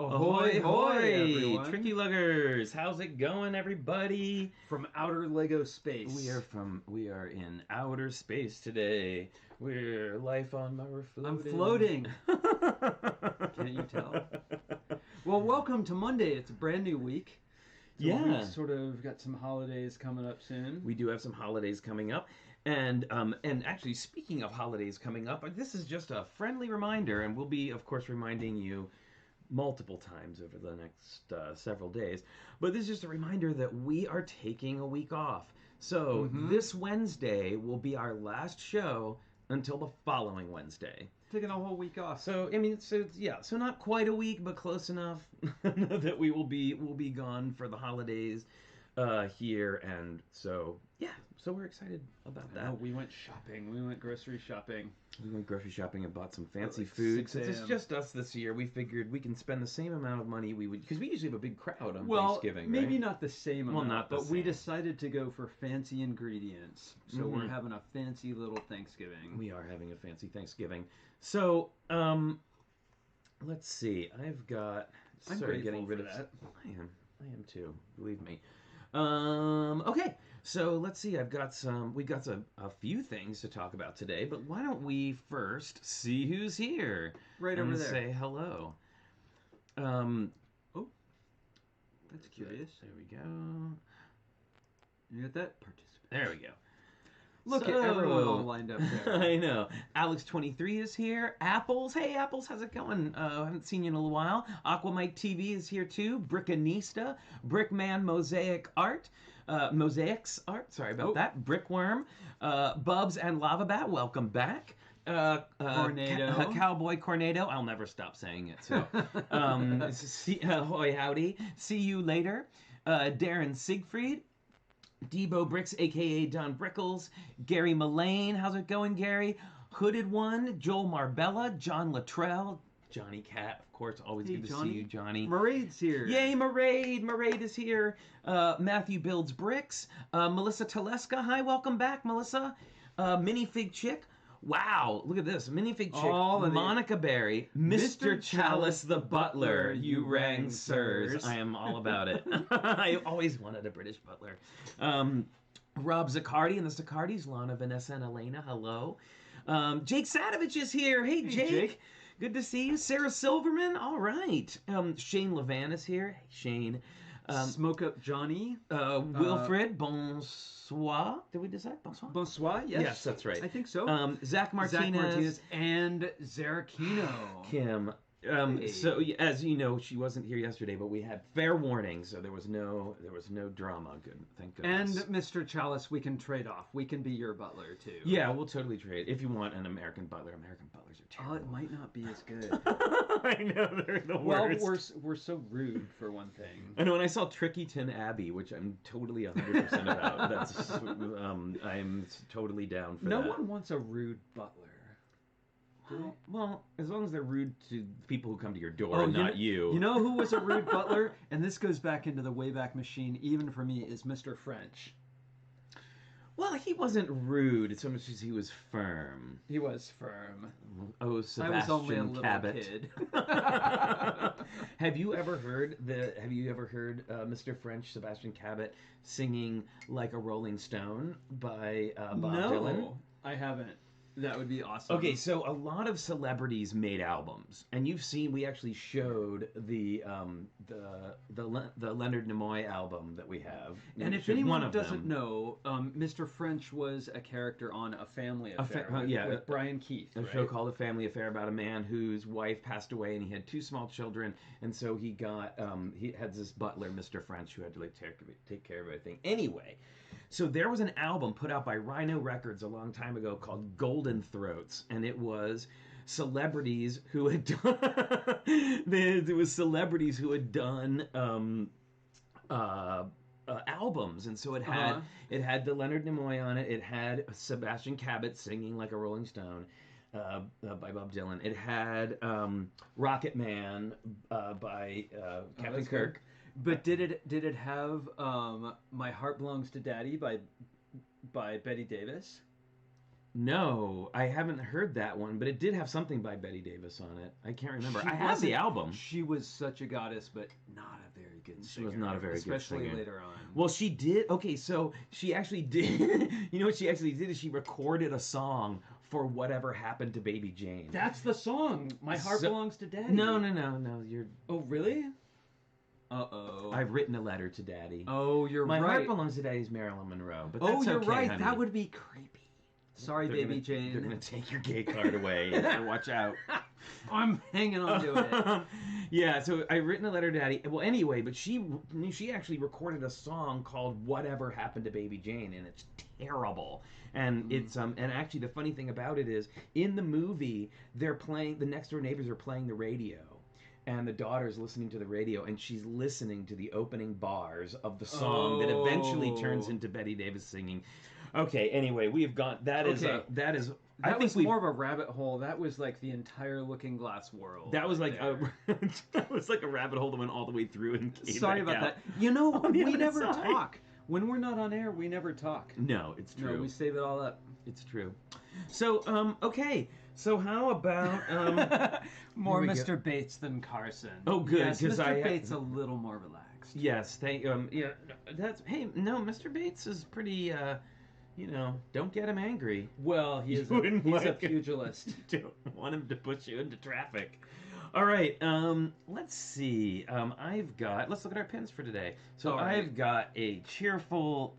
Ahoy, hoy, everyone. Tricky Luggers! How's it going, everybody? From outer Lego space. We are in outer space today. We're life on Mars floating. I'm floating. Can't you tell? Well, welcome to Monday. It's a brand new week. Yeah. We've sort of got some holidays coming up soon. We do have some holidays coming up. And actually, speaking of holidays coming up, this is just a friendly reminder, and we'll be, of course, reminding you multiple times over the next several days. But this is just a reminder that we are taking a week off. So this Wednesday will be our last show until the following Wednesday. Taking a whole week off. So so not quite a week, but close enough that we'll be gone for the holidays here, and so we're excited about that. We went shopping. We went grocery shopping. We went grocery shopping and bought some fancy Like food. 6 Since it's a.m. just us this year, we figured we can spend the same amount of money we would, because we usually have a big crowd on Thanksgiving. Maybe right? not the same amount, not the but we same. decided to go for fancy ingredients. So we're having a fancy little Thanksgiving. We are having a fancy Thanksgiving. So, let's see. I've got. I'm Sorry, grateful getting rid for of that. I am too. Believe me. Okay, so let's see. We've got a few things to talk about today, but why don't we first see who's here? Right and over there. Say hello. Oh, that's curious. There we go. You got that? Participant. There we go. Look at everyone all lined up there. I know. Alex23 is here. Apples. Hey, Apples, how's it going? I haven't seen you in a little while. Aquamike TV is here too. Brickanista. Brickman Mosaic Art. Mosaics Art. Sorry about that. Brickworm. Bubs and Lava Bat, welcome back. Cornado. Cowboy Cornado. I'll never stop saying it. So, hoy howdy. See you later. Darren Siegfried. Debo Bricks, a.k.a. Don Brickles. Gary Mullane. How's it going, Gary? Hooded One. Joel Marbella. John Luttrell. Johnny Cat, of course. Always good to see you, Johnny. Maraid's here. Yay, Maraid. Maraid is here. Matthew Builds Bricks. Melissa Teleska. Hi, welcome back, Melissa. Minifig Chick. Wow, look at this. Minifig Chick. Monica Berry. Mr. Chalice the Butler. You rang, sirs. I am all about it. I always wanted a British butler. Rob Zaccardi and the Zaccardis. Lana, Vanessa, and Elena. Hello. Jake Sadovich is here. Hey, Jake. Good to see you. Sarah Silverman. All right. Shane Levan is here. Hey, Shane. Smoke Up Johnny. Wilfred. Bonsoir. Did we decide? Bonsoir? Bonsoir, yes. Yes, that's right. I think so. Zach Martinez. And Zarakino. Kim. So as you know, she wasn't here yesterday, but we had fair warning, so there was no drama. Good, thank goodness. And Mr. Chalice, we can trade off. We can be your butler too. Yeah, we'll totally trade if you want an American butler. American butlers are terrible. Oh, it might not be as good. I know they're the worst. Well, we're so rude for one thing. I know. When I saw Trickyton Abbey, which I'm totally 100% about, that's I'm totally down for that. No one wants a rude butler. Well, as long as they're rude to people who come to your door, and not you. You know who was a rude butler? And this goes back into the Wayback Machine, even for me, is Mr. French. Well, he wasn't rude so much as he was firm. He was firm. Oh, Sebastian I was only a little Cabot. kid. Have you ever heard Mr. French, Sebastian Cabot, singing "Like a Rolling Stone" by Bob Dylan? No, I haven't. That would be awesome. Okay, so a lot of celebrities made albums, and you've seen. We actually showed the Leonard Nimoy album that we have. And if anyone doesn't know, Mr. French was a character on A Family Affair with Brian Keith. A show called A Family Affair about a man whose wife passed away, and he had 2 small children, and so he got he had this butler, Mr. French, who had to take care of everything. Anyway, so there was an album put out by Rhino Records a long time ago called Golden Throats, and it was celebrities who had done albums, and so it had the Leonard Nimoy on it. It had Sebastian Cabot singing "Like a Rolling Stone" by Bob Dylan. It had Rocket Man by Captain Kirk. But did it have "My Heart Belongs to Daddy" by Betty Davis? No, I haven't heard that one, but it did have something by Betty Davis on it. I can't remember. I have the album. She was such a goddess, but not a very good singer. She was not a very good singer. Especially later on. Well, she did. Okay, so she actually did. You know what she actually did is she recorded a song for Whatever Happened to Baby Jane. That's the song. My Heart Belongs to Daddy. No. You're. Oh, really? Uh-oh. I've written a letter to Daddy. Oh, you're right. My Heart Belongs to Daddy's Marilyn Monroe. But that's you're okay, right. Honey. That would be creepy. Sorry, Baby Jane. They're going to take your gay card away. So watch out. I'm hanging on to it. Yeah, so I've written a letter to Daddy. Well, anyway, but she actually recorded a song called Whatever Happened to Baby Jane, and it's terrible. And it's and actually the funny thing about it is in the movie they're playing, the next door neighbors are playing the radio. And the daughter's listening to the radio, and she's listening to the opening bars of the song that eventually turns into Betty Davis singing. Okay, anyway, we've got that is that was more of a rabbit hole. That was like the entire Looking Glass world. That was like that was like a rabbit hole that went all the way through and came Sorry back about out. that. You know, we never talk. When we're not on air, we never talk. No, it's true. No, we save it all up. It's true. So, okay. So how about more Mr. Bates than Carson? Oh, good. Yes, Mr. Bates a little more relaxed. Yes, Mr. Bates is pretty. Don't get him angry. Well, he's a pugilist. Don't want him to push you into traffic. All right. Let's see. Let's look at our pins for today. So I've got a cheerful.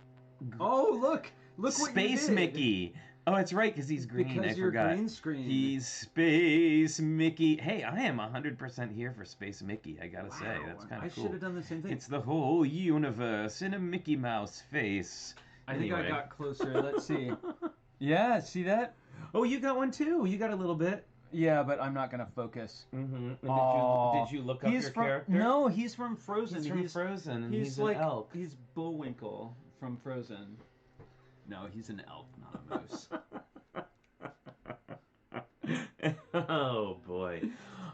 Oh, look what Space you did. Mickey. Oh, that's right, because he's green. Because I forgot. Green screen. He's Space Mickey. Hey, I am 100% here for Space Mickey. I gotta say, that's kind of cool. I should have done the same thing. It's the whole universe in a Mickey Mouse face. I think I got closer. Let's see. Yeah, see that? Oh, you got one too. You got a little bit. Yeah, but I'm not gonna focus. Mm-hmm. Did you look up your character? No, he's from Frozen. He's from Frozen, and he's like an elk. He's Bullwinkle from Frozen. No, he's an elk, not a moose. Oh boy!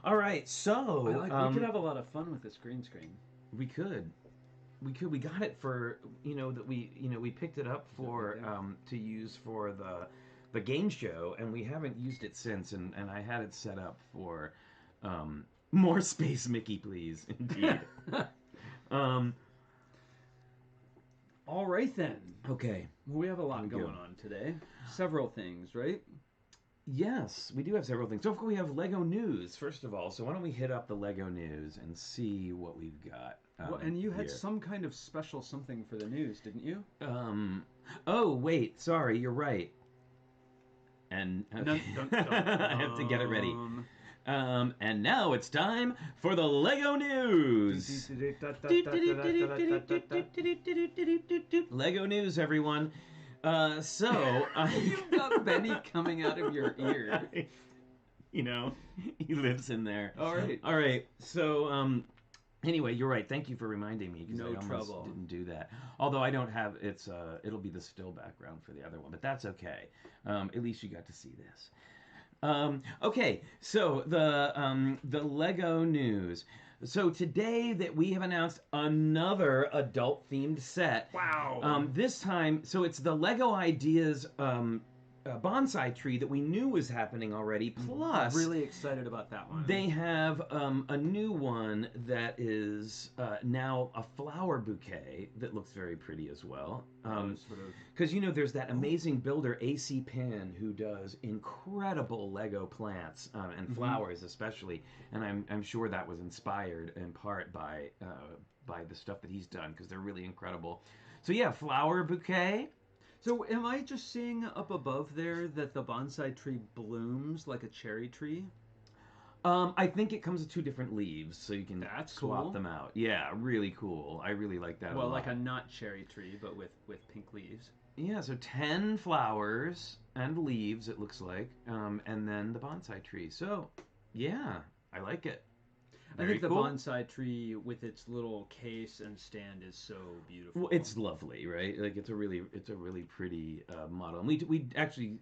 All right, so we could have a lot of fun with this green screen. We could. We got it for we picked it up for to use for the game show, and we haven't used it since. And I had it set up for more Space Mickey, please. Indeed. All right then. Okay. Well, we have a lot going on today. Several things, right? Yes, we do have several things. So we have Lego news, first of all. So why don't we hit up the Lego news and see what we've got. And you had some kind of special something for the news, didn't you? Oh, wait. Sorry, you're right. And okay. I have to get it ready. And now it's time for the Lego news. Lego news, everyone. You've got Benny coming out of your ear. He lives in there. All right. So, anyway, you're right. Thank you for reminding me, because no I almost trouble. Didn't do that. Although I don't have it'll be the still background for the other one, but that's okay. At least you got to see this. Okay, so the Lego news. So today that we have announced another adult-themed set. Wow. This time, so it's the Lego Ideas bonsai tree that we knew was happening already. Plus, really excited about that one. They have a new one that is now a flower bouquet that looks very pretty as well. Because there's that amazing builder AC Pin who does incredible Lego plants and flowers especially, and I'm sure that was inspired in part by the stuff that he's done, because they're really incredible. So yeah, flower bouquet. So am I just seeing up above there that the bonsai tree blooms like a cherry tree? I think it comes with 2 different leaves, so you can swap them out. Yeah, really cool. I really like that a lot. Well, like a not cherry tree, but with pink leaves. Yeah, so 10 flowers and leaves, it looks like, and then the bonsai tree. So, yeah, I like it. I think the bonsai tree with its little case and stand is so beautiful. Well, it's lovely, right? Like it's a really pretty model. And we actually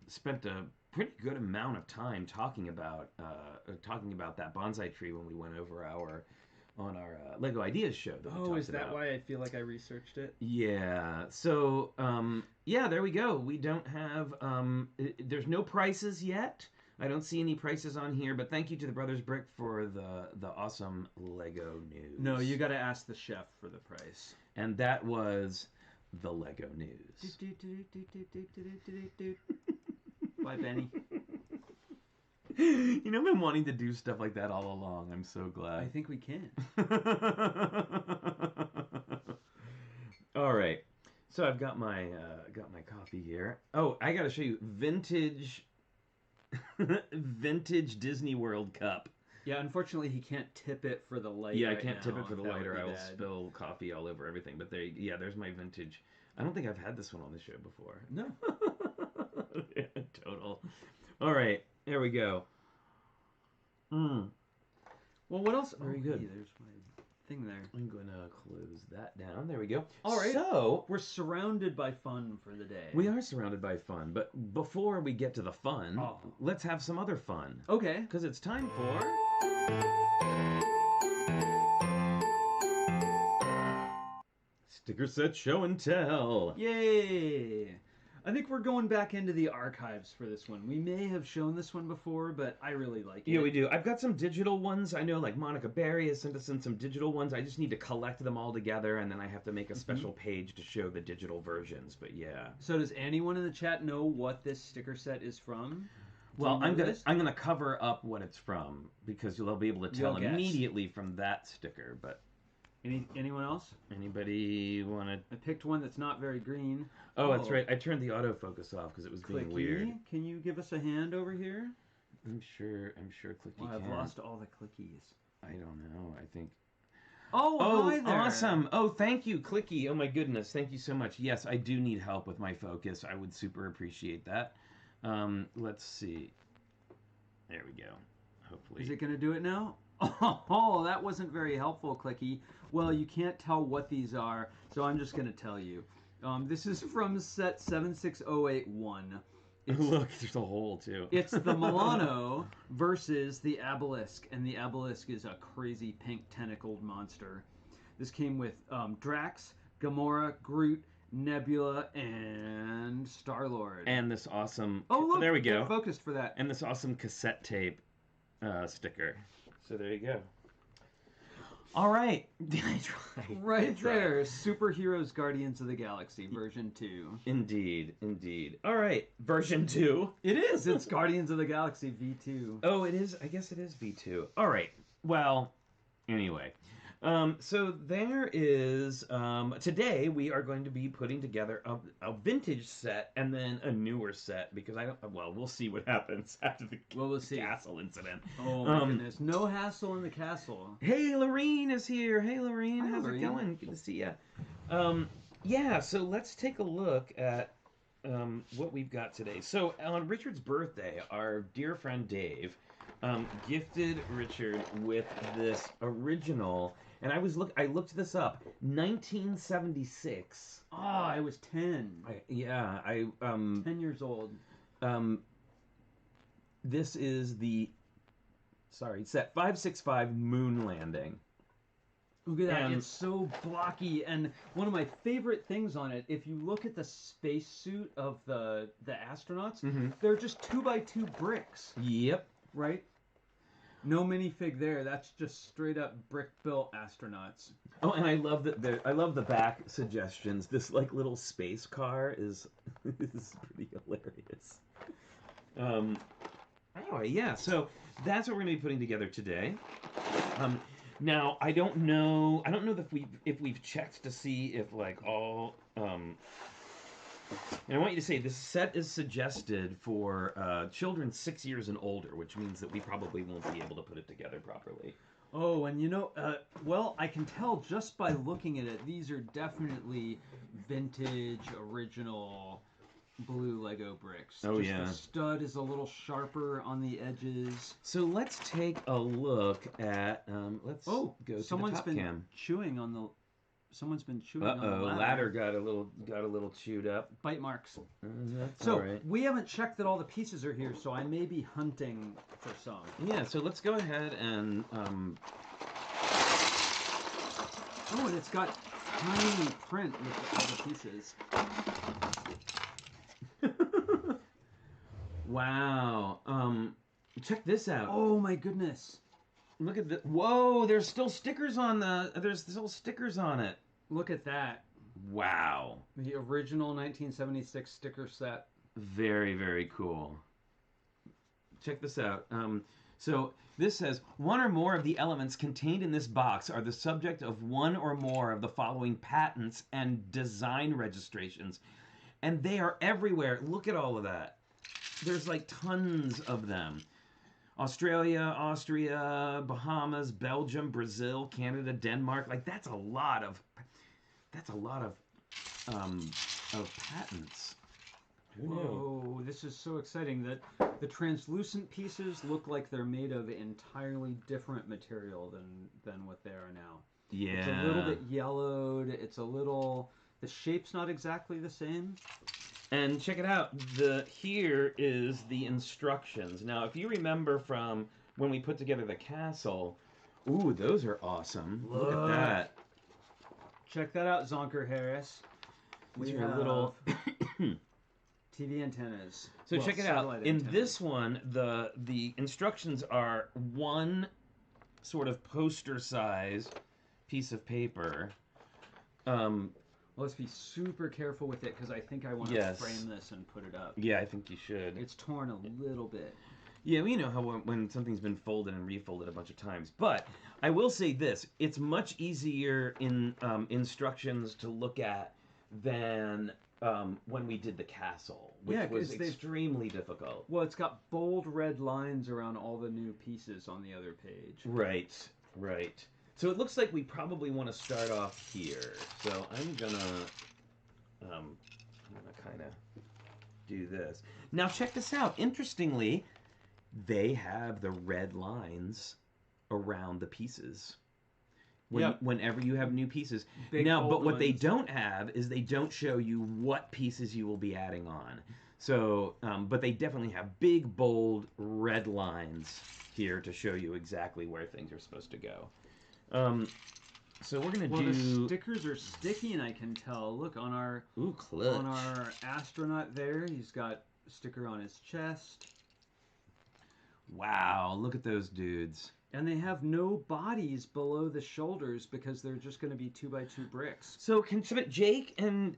spent a pretty good amount of time talking about that bonsai tree when we went over our Lego Ideas show that we talked about. Is that why I feel like I researched it? Yeah. So, yeah, there we go. We don't have, there's no prices yet. I don't see any prices on here, but thank you to the Brothers Brick for the awesome Lego news. No, you got to ask the chef for the price. And that was the Lego news. Bye, Benny. You know, I've been wanting to do stuff like that all along. I'm so glad. I think we can. All right. So I've got my coffee here. Oh, I got to show you vintage Disney World cup. Yeah, unfortunately he can't tip it for the light. Yeah, I can't tip it for the light, or I will spill coffee all over everything. But there's my vintage. I don't think I've had this one on the show before. No. Yeah, total. All right. There we go. Well, what else? Very good. Hey, there's my thing there. I'm going to close that down. There we go. All right. So, we're surrounded by fun for the day. We are surrounded by fun. But before we get to the fun, let's have some other fun. Okay. Because it's time for... Sticker Set Show and Tell. Yay! I think we're going back into the archives for this one. We may have shown this one before, but I really like it. Yeah, we do. I've got some digital ones. I know, like, Monica Berry has sent us in some digital ones. I just need to collect them all together, and then I have to make a special page to show the digital versions. But yeah. So does anyone in the chat know what this sticker set is from? Well, I'm gonna cover up what it's from, because you'll be able to tell immediately from that sticker. But anyone else? Anybody want to? I picked one that's not very green. Oh, that's right. I turned the autofocus off because it was being weird. Can you give us a hand over here? I'm sure Clicky can. I've lost all the clickies. I don't know. I think. Oh, hi there. Awesome. Oh, thank you, Clicky. Oh my goodness, thank you so much. Yes, I do need help with my focus. I would super appreciate that. Let's see. There we go. Hopefully. Is it going to do it now? Oh, that wasn't very helpful, Clicky. Well, you can't tell what these are, so I'm just going to tell you. This is from set 76081. Look, there's a hole, too. It's the Milano versus the Obelisk, and the Obelisk is a crazy pink tentacled monster. This came with Drax, Gamora, Groot, Nebula, and Star-Lord. And this awesome... Oh, look! There we go. Focused for that. And this awesome cassette tape sticker. So there you go. All right. Right there. Superheroes Guardians of the Galaxy, version 2. Indeed, indeed. All right, version 2. It is. It's Guardians of the Galaxy V2. Oh, it is. I guess it is V2. All right. Well, anyway. So there is, today we are going to be putting together a vintage set and then a newer set, because we'll see what happens after the castle incident. Oh my goodness. No hassle in the castle. Hey, Lorene is here. Hey, Lorene. How's it going? Good to see you. Yeah, so let's take a look at what we've got today. So on Richard's birthday, our dear friend Dave gifted Richard with this original... And I looked this up. 1976. Oh, I was 10. 10 years old. This is the set 565 moon landing. Look at that. It's so blocky, and one of my favorite things on it, if you look at the spacesuit of the astronauts, they're just 2x2 bricks. Yep. Right? No minifig there. That's just straight up brick built astronauts. Oh, and I love the back suggestions. This like little space car is pretty hilarious. Anyway, yeah. So that's what we're going to be putting together today. Now I don't know if we've checked to see if like all. And I want you to say this set is suggested for children 6 years and older, which means that we probably won't be able to put it together properly. Oh, and well, I can tell just by looking at it, these are definitely vintage, original blue Lego bricks. Oh, just yeah. The stud is a little sharper on the edges. So let's take a look at, let's go to the top cam. Someone's been chewing on the ladder got a little chewed up. Bite marks. That's all right. We haven't checked that all the pieces are here, so I may be hunting for some. Yeah, so let's go ahead and Oh, and it's got tiny print with all the pieces. Wow. Check this out. Oh my goodness. Look at the. Whoa, there's still stickers on the. There's still stickers on it. Look at that. Wow. The original 1976 sticker set. Very, very cool. Check this out. So this says, one or more of the elements contained in this box are the subject of one or more of the following patents and design registrations. And they are everywhere. Look at all of that. There's like tons of them. Australia, Austria, Bahamas, Belgium, Brazil, Canada, Denmark. Like that's a lot of patents. Who knew? Whoa, this is so exciting that the translucent pieces look like they're made of entirely different material than what they are now. Yeah. It's a little bit yellowed. It's a little... The shape's not exactly the same. And check it out. Here is the instructions. Now, if you remember from when we put together the castle, ooh, those are awesome. Look at that. Check that out, Zonker Harris. These are little TV antennas. So check it out. In this one, the instructions are one sort of poster size piece of paper. Let's be super careful with it because I think I want to frame this and put it up. Yeah, I think you should. It's torn a little bit. Yeah, we know how when something's been folded and refolded a bunch of times. But I will say this. It's much easier in instructions to look at than when we did the castle, which was extremely difficult. Well, it's got bold red lines around all the new pieces on the other page. Right, right. So it looks like we probably want to start off here. So I'm gonna kind of do this. Now check this out. Interestingly, they have the red lines around the pieces. Whenever you have new pieces. But what they don't have is they don't show you what pieces you will be adding on. So, but they definitely have big, bold, red lines here to show you exactly where things are supposed to go. So we're gonna do. The stickers are sticky, and I can tell. Look on our on our astronaut there. He's got a sticker on his chest. Wow! Look at those dudes. And they have no bodies below the shoulders because they're just going to be 2x2 bricks. So can Jake and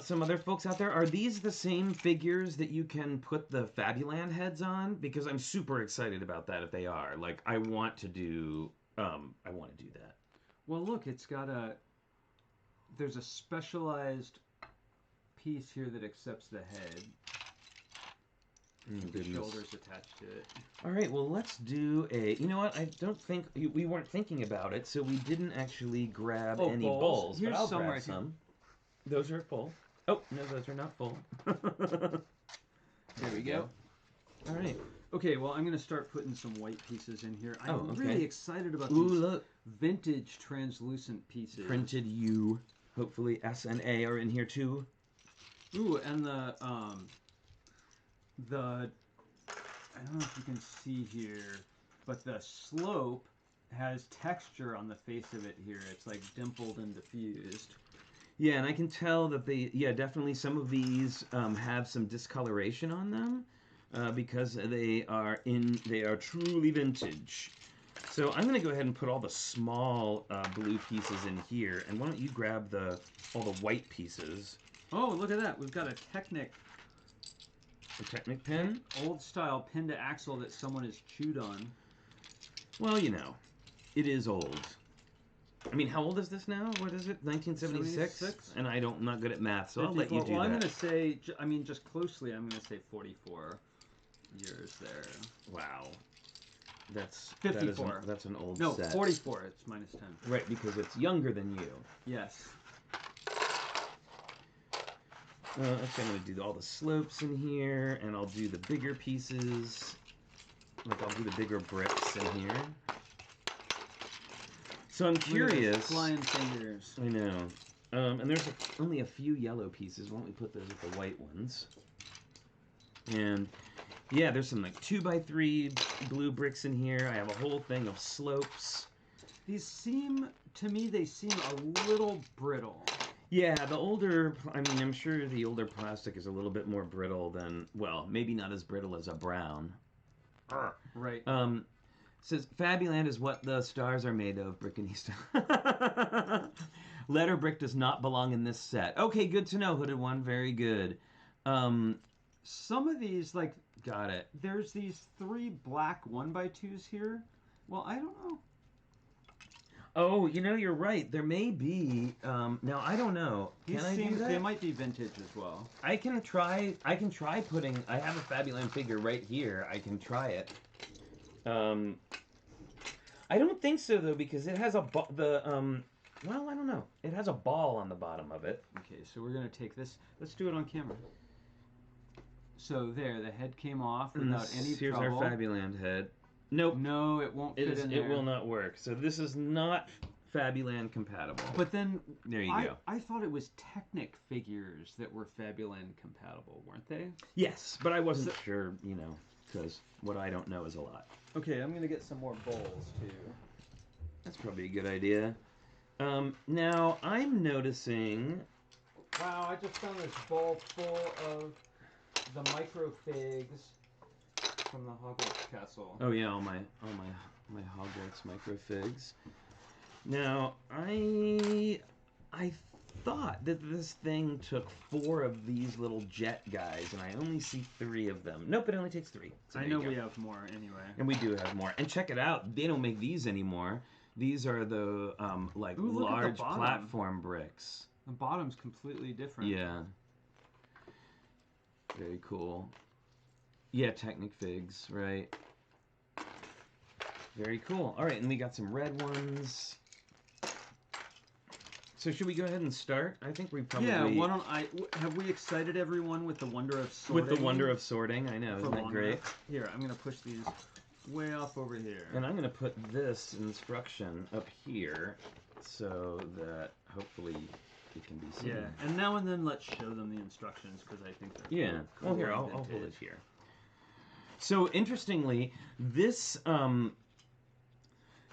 some other folks out there, are these the same figures that you can put the Fabuland heads on? Because I'm super excited about that if they are. Like I want to do that. Well, look, it's got there's a specialized piece here that accepts the head. The shoulders attached to it. All right, well, let's do a... You know what? I don't think... We weren't thinking about it, so we didn't actually grab any bowls. Here's I'll some grab right some. Those are full. Oh, no, those are not full. There we go. All right. Okay, well, I'm going to start putting some white pieces in here. I'm really excited about these look. vintage translucent pieces. Printed U. Hopefully S and A are in here, too. Ooh, and the I don't know if you can see here, but the slope has texture on the face of it here. It's like dimpled and diffused. Yeah, and I can tell that definitely some of these have some discoloration on them because they are truly vintage. So I'm going to go ahead and put all the small blue pieces in here, and why don't you grab all the white pieces? Oh, look at that! We've got a Technic Pin? Old style pin to axle that someone has chewed on. Well, you know, it is old. I mean, how old is this now? What is it? 1976? 76? And I'm not good at math, so 54. I'll let you do that. I'm going to say, just closely, I'm going to say 44 years there. Wow. That's 54. That's an old set. No, 44. It's minus 10. Right, because it's younger than you. Yes. I'm going to do all the slopes in here, and I'll do the bigger pieces. Like, I'll do the bigger bricks in here. So I'm curious. Flying fingers. I know. And there's only a few yellow pieces. Why don't we put those with the white ones? And, yeah, there's some, like, 2x3 blue bricks in here. I have a whole thing of slopes. These seem to me, they seem a little brittle. Yeah, the older, I mean, I'm sure the older plastic is a little bit more brittle than, well, maybe not as brittle as a brown. Right. Says, Fabuland is what the stars are made of, Brickanista. Letter brick does not belong in this set. Okay, good to know, Hooded One. Very good. Some of these, like... Got it. There's these 3 black 1x2s here. Well, I don't know. Oh, you know, you're right. There may be. Now I don't know. Can I do that? They might be vintage as well. I can try putting. I have a Fabuland figure right here. I can try it. I don't think so though, because it has well, I don't know. It has a ball on the bottom of it. Okay, so we're gonna take this. Let's do it on camera. So there, the head came off without any Here's trouble. our Fabuland head. Nope. No, it won't fit in there. It will not work. So this is not Fabuland compatible. But then there you go. I thought it was Technic figures that were Fabuland compatible, weren't they? Yes, but I wasn't sure, you know, because what I don't know is a lot. Okay, I'm gonna get some more bowls too. That's probably a good idea. Now I'm noticing. Wow, I just found this bowl full of the microfigs from the Hogwarts castle. Oh yeah, all my Hogwarts microfigs. Now I thought that this thing took 4 of these little jet guys, and I only see 3 of them. Nope, it only takes 3. So I know we have more anyway. And we do have more. And check it out, they don't make these anymore. These are the like large platform bricks. The bottom's completely different. Yeah. Very cool. Yeah, Technic figs, right. Very cool. All right, and we got some red ones. So should we go ahead and start? I think we probably... Yeah, why don't have we excited everyone with the wonder of sorting? With the wonder of sorting, I know. Isn't that great? Here, I'm going to push these way off over here. And I'm going to put this instruction up here so that hopefully it can be seen. Yeah, and now and then let's show them the instructions because I think they're yeah. Well, here, I'll hold it here. So interestingly, this yeah,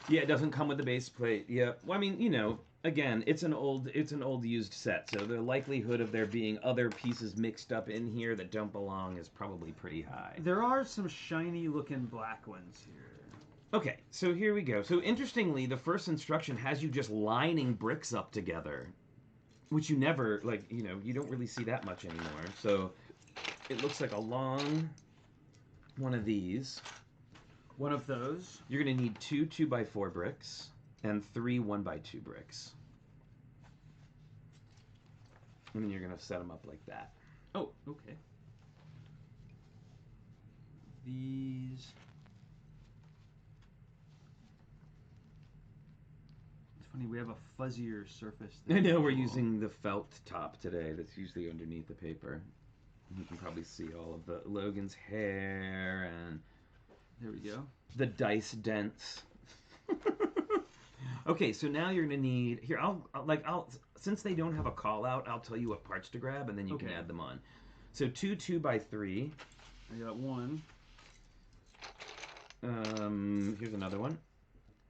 it doesn't come with the base plate. Yeah. Well, I mean, you know, again, it's an old used set, so the likelihood of there being other pieces mixed up in here that don't belong is probably pretty high. There are some shiny looking black ones here. Okay, so here we go. So interestingly, the first instruction has you just lining bricks up together, which you never, like, you know, you don't really see that much anymore. So it looks like a long one of these. One of those. You're going to need 2 2x4 bricks and 3 1x2 bricks. And then you're going to set them up like that. Oh, okay. These... It's funny, we have a fuzzier surface. I know we're using the felt top today that's usually underneath the paper. You can probably see all of the Logan's hair and... There we go. The dice dents. Okay, so now you're gonna need here. I'll since they don't have a call out, I'll tell you what parts to grab, and then you can add them on. So 2 2x3. I got 1. Here's another one.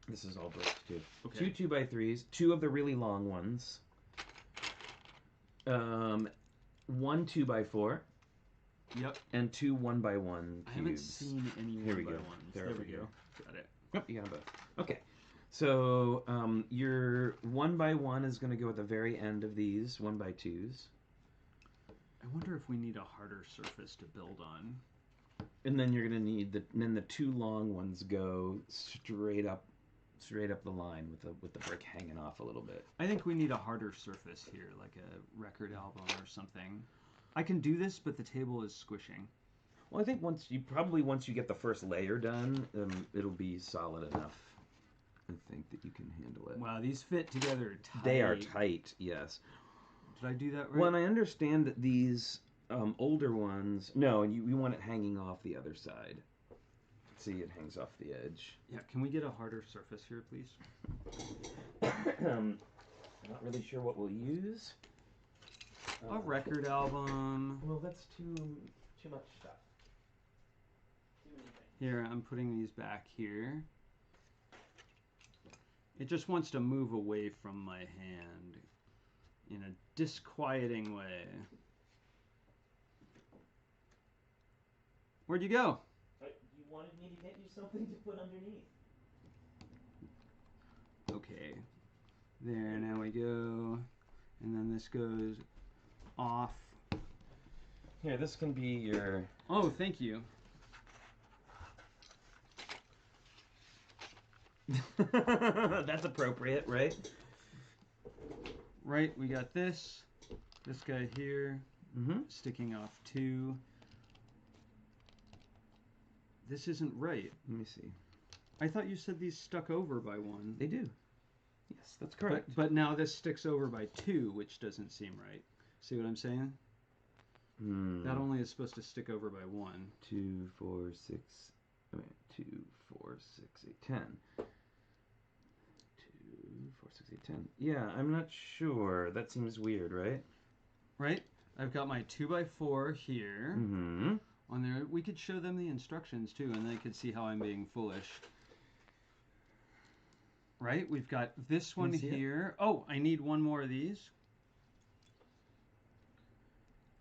This is all bricks too. Okay. 2 2x3s. 2 of the really long ones. 1 2x4. Yep. And 2 1x1 cubes. I haven't seen any 1x1s. There we go. Got it. Oh, you got them both. Okay. So your 1x1 is going to go at the very end of these 1x2s. I wonder if we need a harder surface to build on. And then you're going to need the 2 long ones go straight up the line with the brick hanging off a little bit. I think we need a harder surface here, like a record album or something. I can do this, but the table is squishing. Well, I think once you get the first layer done, it'll be solid enough. I think that you can handle it. Wow, these fit together tight. They are tight, yes. Did I do that right? Well, and I understand that these older ones... No, and you want it hanging off the other side. See, it hangs off the edge. Yeah, can we get a harder surface here, please? Not really sure what we'll use. A record album. Well, that's too much stuff. Here, I'm putting these back here. It just wants to move away from my hand in a disquieting way. Where'd you go? You wanted me to get you something to put underneath. Okay. There, now we go. And then this goes off. Here, this can be your... Oh, thank you. That's appropriate, right? Right, we got this guy here, sticking off 2. This isn't right. Let me see. I thought you said these stuck over by 1. They do. Yes, that's correct. But now this sticks over by 2, which doesn't seem right. See what I'm saying? That only is supposed to stick over by 1. 2, 4, 6. Wait, 2, 4, 6, 8, 10. 2, 4, 6, 8, 10. Yeah, I'm not sure. That seems weird, right? Right? I've got my 2x4 here. On there, we could show them the instructions too, and they could see how I'm being foolish. Right? We've got this one here. Oh, I need one more of these.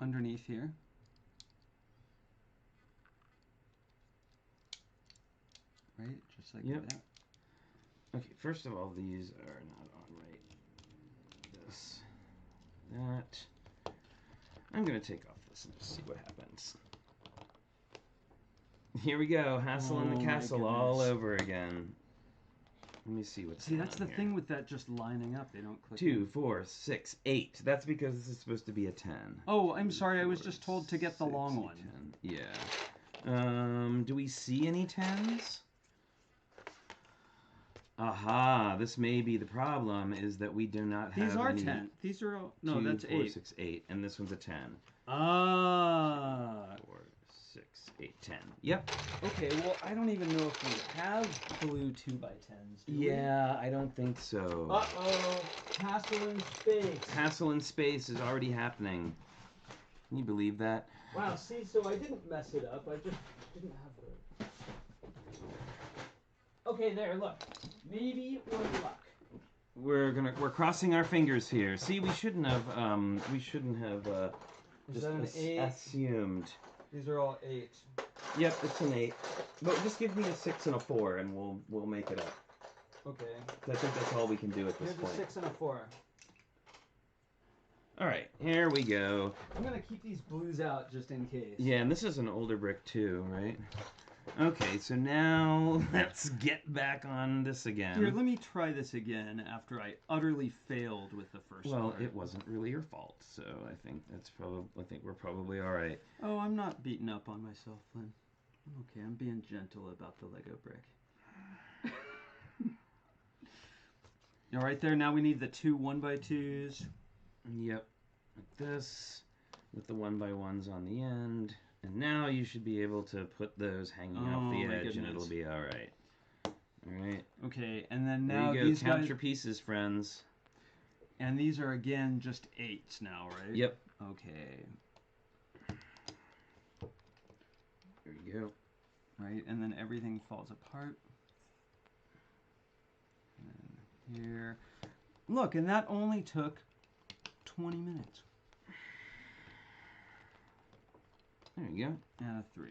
Underneath here. Right? Just like that. Okay, first of all, these are not on right. This. That. I'm going to take off this and see what happens. Here we go. Hassle in the castle all over again. Let me see what's See, that's the thing with that just lining up. They don't click. 2, 4, 6, 8. That's because this is supposed to be a 10. Oh, I'm sorry. I was just told to get the long one. 10. Yeah. Do we see any 10s? Aha, this may be the problem, is that we do not have These are any 10. These are all... No, 2, that's 4, 8. 6, 8, and this one's a 10. Ah. 4, 6, 8, 10. Yep. Okay, well, I don't even know if we have blue 2x10s, do we? Yeah, I don't think so. Uh-oh. Hassle in space. Hassle in space is already happening. Can you believe that? Wow, see, so I didn't mess it up. I just didn't have the... Okay, there, look. Maybe we're in luck. We're crossing our fingers here. See, we shouldn't have just assumed. These are all 8. Yep, it's an 8. But just give me a 6 and a 4, and we'll make it up. Okay. I think that's all we can do at this point. Here's a 6 and a 4. All right, here we go. I'm gonna keep these blues out just in case. Yeah, and this is an older brick too, right? Okay, so now let's get back on this again. Here, let me try this again after I utterly failed with the first one. Well, it wasn't really your fault, so I think we're probably all right. Oh, I'm not beating up on myself, Flynn. I'm okay. I'm being gentle about the Lego brick. All right, there. Now we need the 2 1x2s. Yep, like this, with the 1x1s on the end. And now you should be able to put those hanging off the edge, and it'll be all right. All right. Okay, and then now there you go. Count your pieces, friends. And these are again just 8s now, right? Yep. Okay. There you go. Right, and then everything falls apart. And here. Look, and that only took 20 minutes. There you go. And a 3.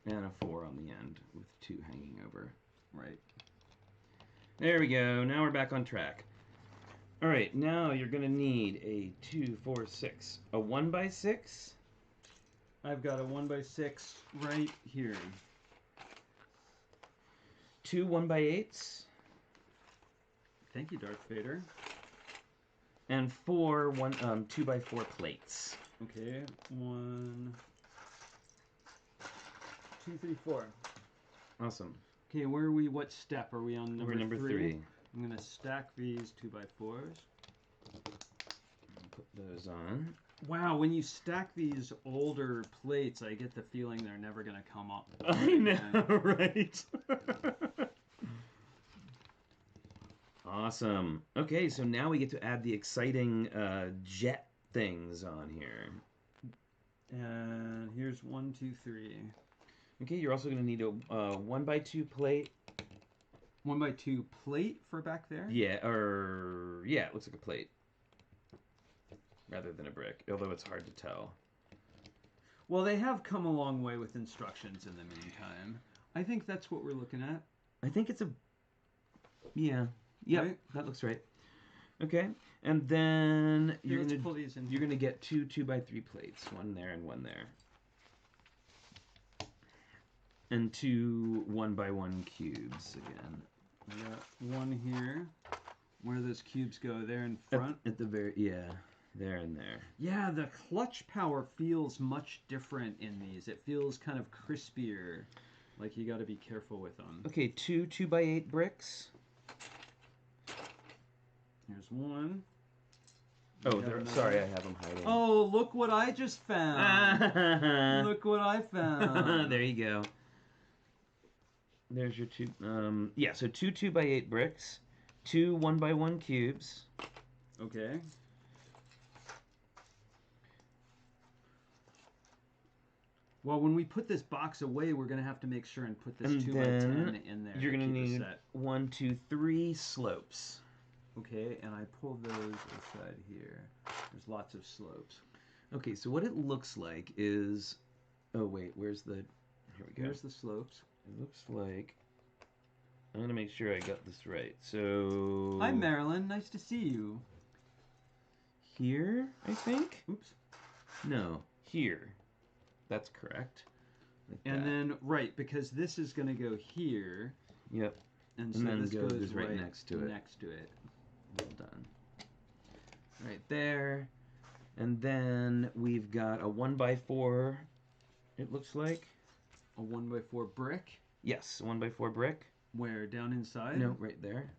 And a 4 on the end with 2 hanging over. Right. There we go. Now we're back on track. All right, now you're going to need a 2, 4, 6. A 1x6? I've got a 1x6 right here. 2 1x8s? Thank you, Darth Vader. And 4 2x4 plates. Okay, 1, 2, 3, 4. Awesome. Okay, where are we? What step are we on? We're number 3. I'm gonna stack these 2x4s. Put those on. Wow, when you stack these older plates, I get the feeling they're never gonna come up. I know, right? Awesome. Okay, so now we get to add the exciting jet things on here. And here's 1, 2, 3. Okay, you're also going to need a 1x2 plate 1x2 plate for back there? Yeah, it looks like a plate. Rather than a brick, although it's hard to tell. Well, they have come a long way with instructions in the meantime. I think that's what we're looking at. I think it's a... Yeah. Yep, right? That looks right. Okay, and then Here, you're you're gonna get two 2x3 plates, one there and one there, and two 1x1 cubes again. We got one here. Where those cubes go, there in front. At the very there and there. Yeah, the clutch power feels much different in these. It feels kind of crispier. Like you got to be careful with them. Okay, two 2x8 bricks. Here's one. Oh, sorry, I have them hiding. Oh, look what I just found. Look what I found. There you go. There's your two. So two 2x8 bricks, two 1x1 cubes. Okay. Well, when we put this box away, we're going to have to make sure and put this 2x10 in there. You're going to need 1, 2, 3 slopes. Okay, and I pulled those aside here. There's lots of slopes. Okay, so what it looks like is... Oh, wait, where's the... Here we go. Here's the slopes. It looks like... I'm going to make sure I got this right. So... Hi, Marilyn. Nice to see you. Here, I think? Oops. No, here. That's correct. Like and then, right, because this is going to go here. Yep. And so then this goes right next to it. Next to it. Well done. Right there. And then we've got a 1x4, it looks like. A 1x4 brick? Yes, a 1x4 brick. Where? Down inside? No, right there.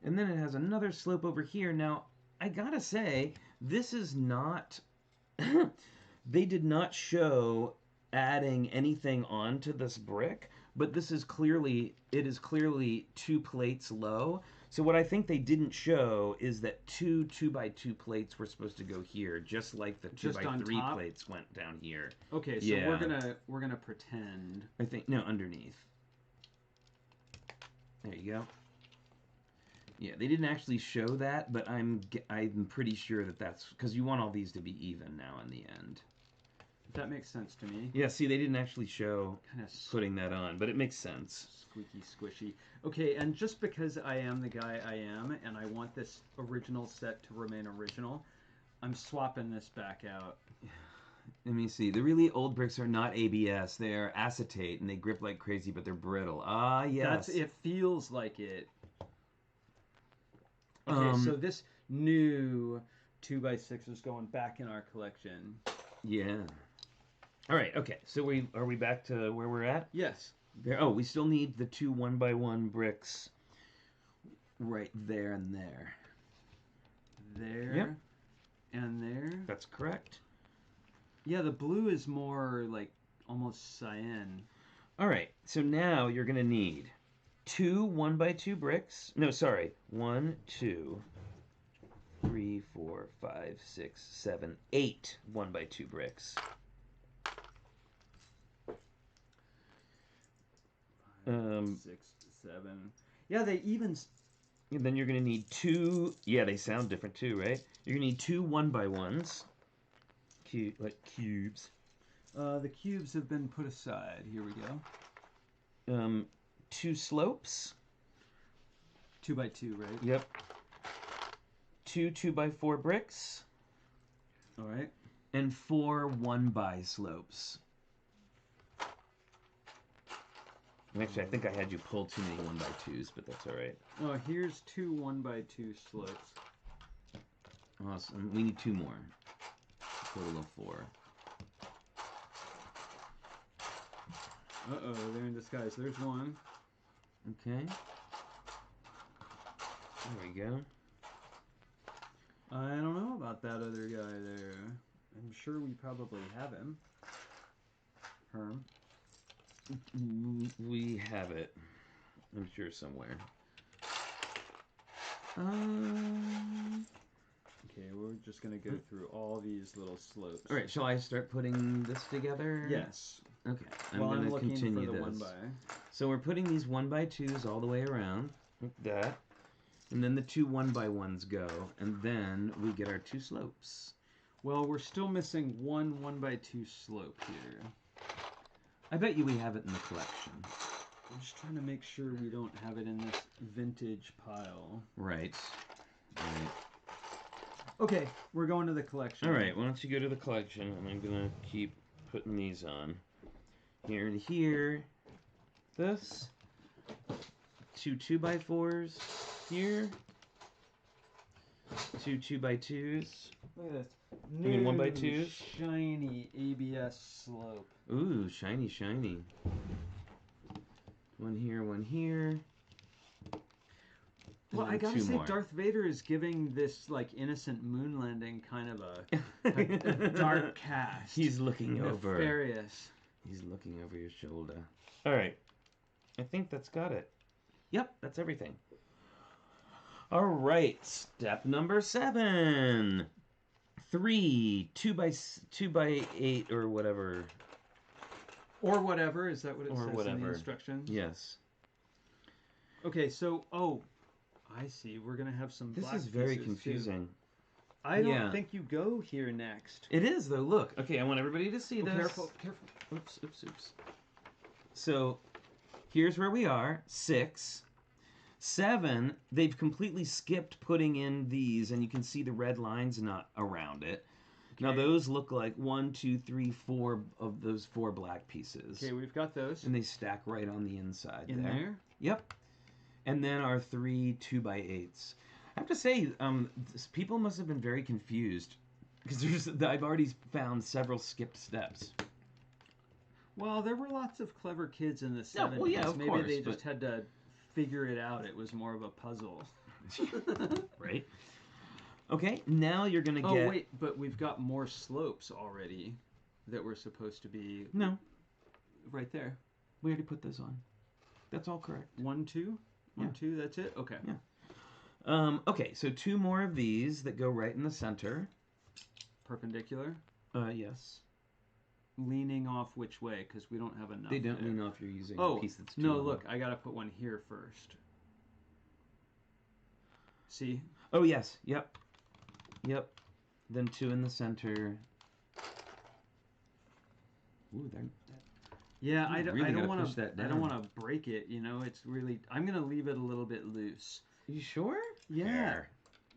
And then it has another slope over here. Now, I gotta say, this is not... They did not show adding anything onto this brick, but this is clearly, it is clearly 2 plates low. So what I think they didn't show is that two 2x2 plates were supposed to go here, just like the 2x3 plates went down here. Okay, so we're gonna pretend. I think no, underneath. There you go. Yeah, they didn't actually show that, but I'm pretty sure that that's because you want all these to be even now in the end. That makes sense to me. Yeah, see, they didn't actually show kind of putting that on, but it makes sense. Squeaky squishy. Okay, and just because I am the guy I am, and I want this original set to remain original, I'm swapping this back out. Let me see. The really old bricks are not ABS. They are acetate, and they grip like crazy, but they're brittle. Ah, yes. It feels like it. Okay, so this new 2x6 is going back in our collection. Yeah. All right. Okay. So are we back to where we're at? Yes. There. Oh, we still need the 2 1x1 bricks. Right there and there. There. Yep. And there. That's correct. Yeah, the blue is more like almost cyan. All right. So now you're gonna need 2 1x2 bricks. No, sorry. 1, 2, 3, 4, 5, 6, 7, 8 1x2 bricks. 5, 6, 7. Yeah, they even. And then you're gonna need 2. Yeah, they sound different too, right? You're gonna need 2 1x1s. Like cubes. The cubes have been put aside. Here we go. 2 slopes. 2x2, right? Yep. 2 2x4 bricks. All right. And 4 1x slopes. Actually, I think I had you pull too many 1x2s, but that's all right. Oh, here's 2 1x2 slopes. Awesome. We need 2 more. Total of 4. Uh-oh, they're in disguise. There's one. Okay. There we go. I don't know about that other guy there. I'm sure we probably have him. Herm. We have it. I'm sure somewhere. Okay, we're just going to go through all these little slopes. All right, shall I start putting this together? Yes. Okay, I'm going to looking continue for the this. 1x. So we're putting these 1x2s all the way around, like that. And then the 2 1x1s go, and then we get our 2 slopes. Well, we're still missing one 1x2 slope here. I bet you we have it in the collection. I'm just trying to make sure we don't have it in this vintage pile. Right. Right. Okay, we're going to the collection. All right, why don't you go to the collection, and I'm going to keep putting these on. Here and here. This. 2 2x4s here. 2 2x2s. Look at this. You mean 1x2s? Shiny ABS slope. Ooh, shiny, shiny. One here, one here. Well, I gotta say, Darth Vader is giving this like innocent moon landing kind of a dark cast. He's looking over. Nefarious. He's looking over your shoulder. All right, I think that's got it. Yep, that's everything. All right, step number 7. 3 2x8 or whatever. Or whatever, is that what it Or says whatever. in the instructions? Yes. Okay, so I see. We're gonna have some. This black is very pieces, confusing. too. I don't think you go here next. It is though. Look. Okay, I want everybody to see this. Careful, careful. Oops, oops, oops. So, here's where we are. 6. 7, they've completely skipped putting in these, and you can see the red lines not around it. Okay. Now those look like 1, 2, 3, 4 of those 4 black pieces. Okay, we've got those. And they stack right on the inside. In there? Yep. And then our 3 2x8s. I have to say, people must have been very confused because I've already found several skipped steps. Well, there were lots of clever kids in the 70s. Yeah, well, yeah, of Maybe course, they just had to figure it out. It was more of a puzzle. Right? Okay, now you're going to get... Oh, wait, but we've got more slopes already that were supposed to be... No. Right there. We already put those on. That's all correct. 1, 2? 1, 2, that's it? Okay. Yeah. Okay, so 2 more of these that go right in the center. Perpendicular? Yes. Leaning off which way? Because we don't have enough. They don't lean off. You're using a piece that's too long. Look, I gotta put one here first. See? Oh, yes. Yep. Yep. Then 2 in the center. Ooh, they're... Yeah, I don't want to. I don't want to break it. You know, it's really. I'm gonna leave it a little bit loose. You sure? Yeah. Fair.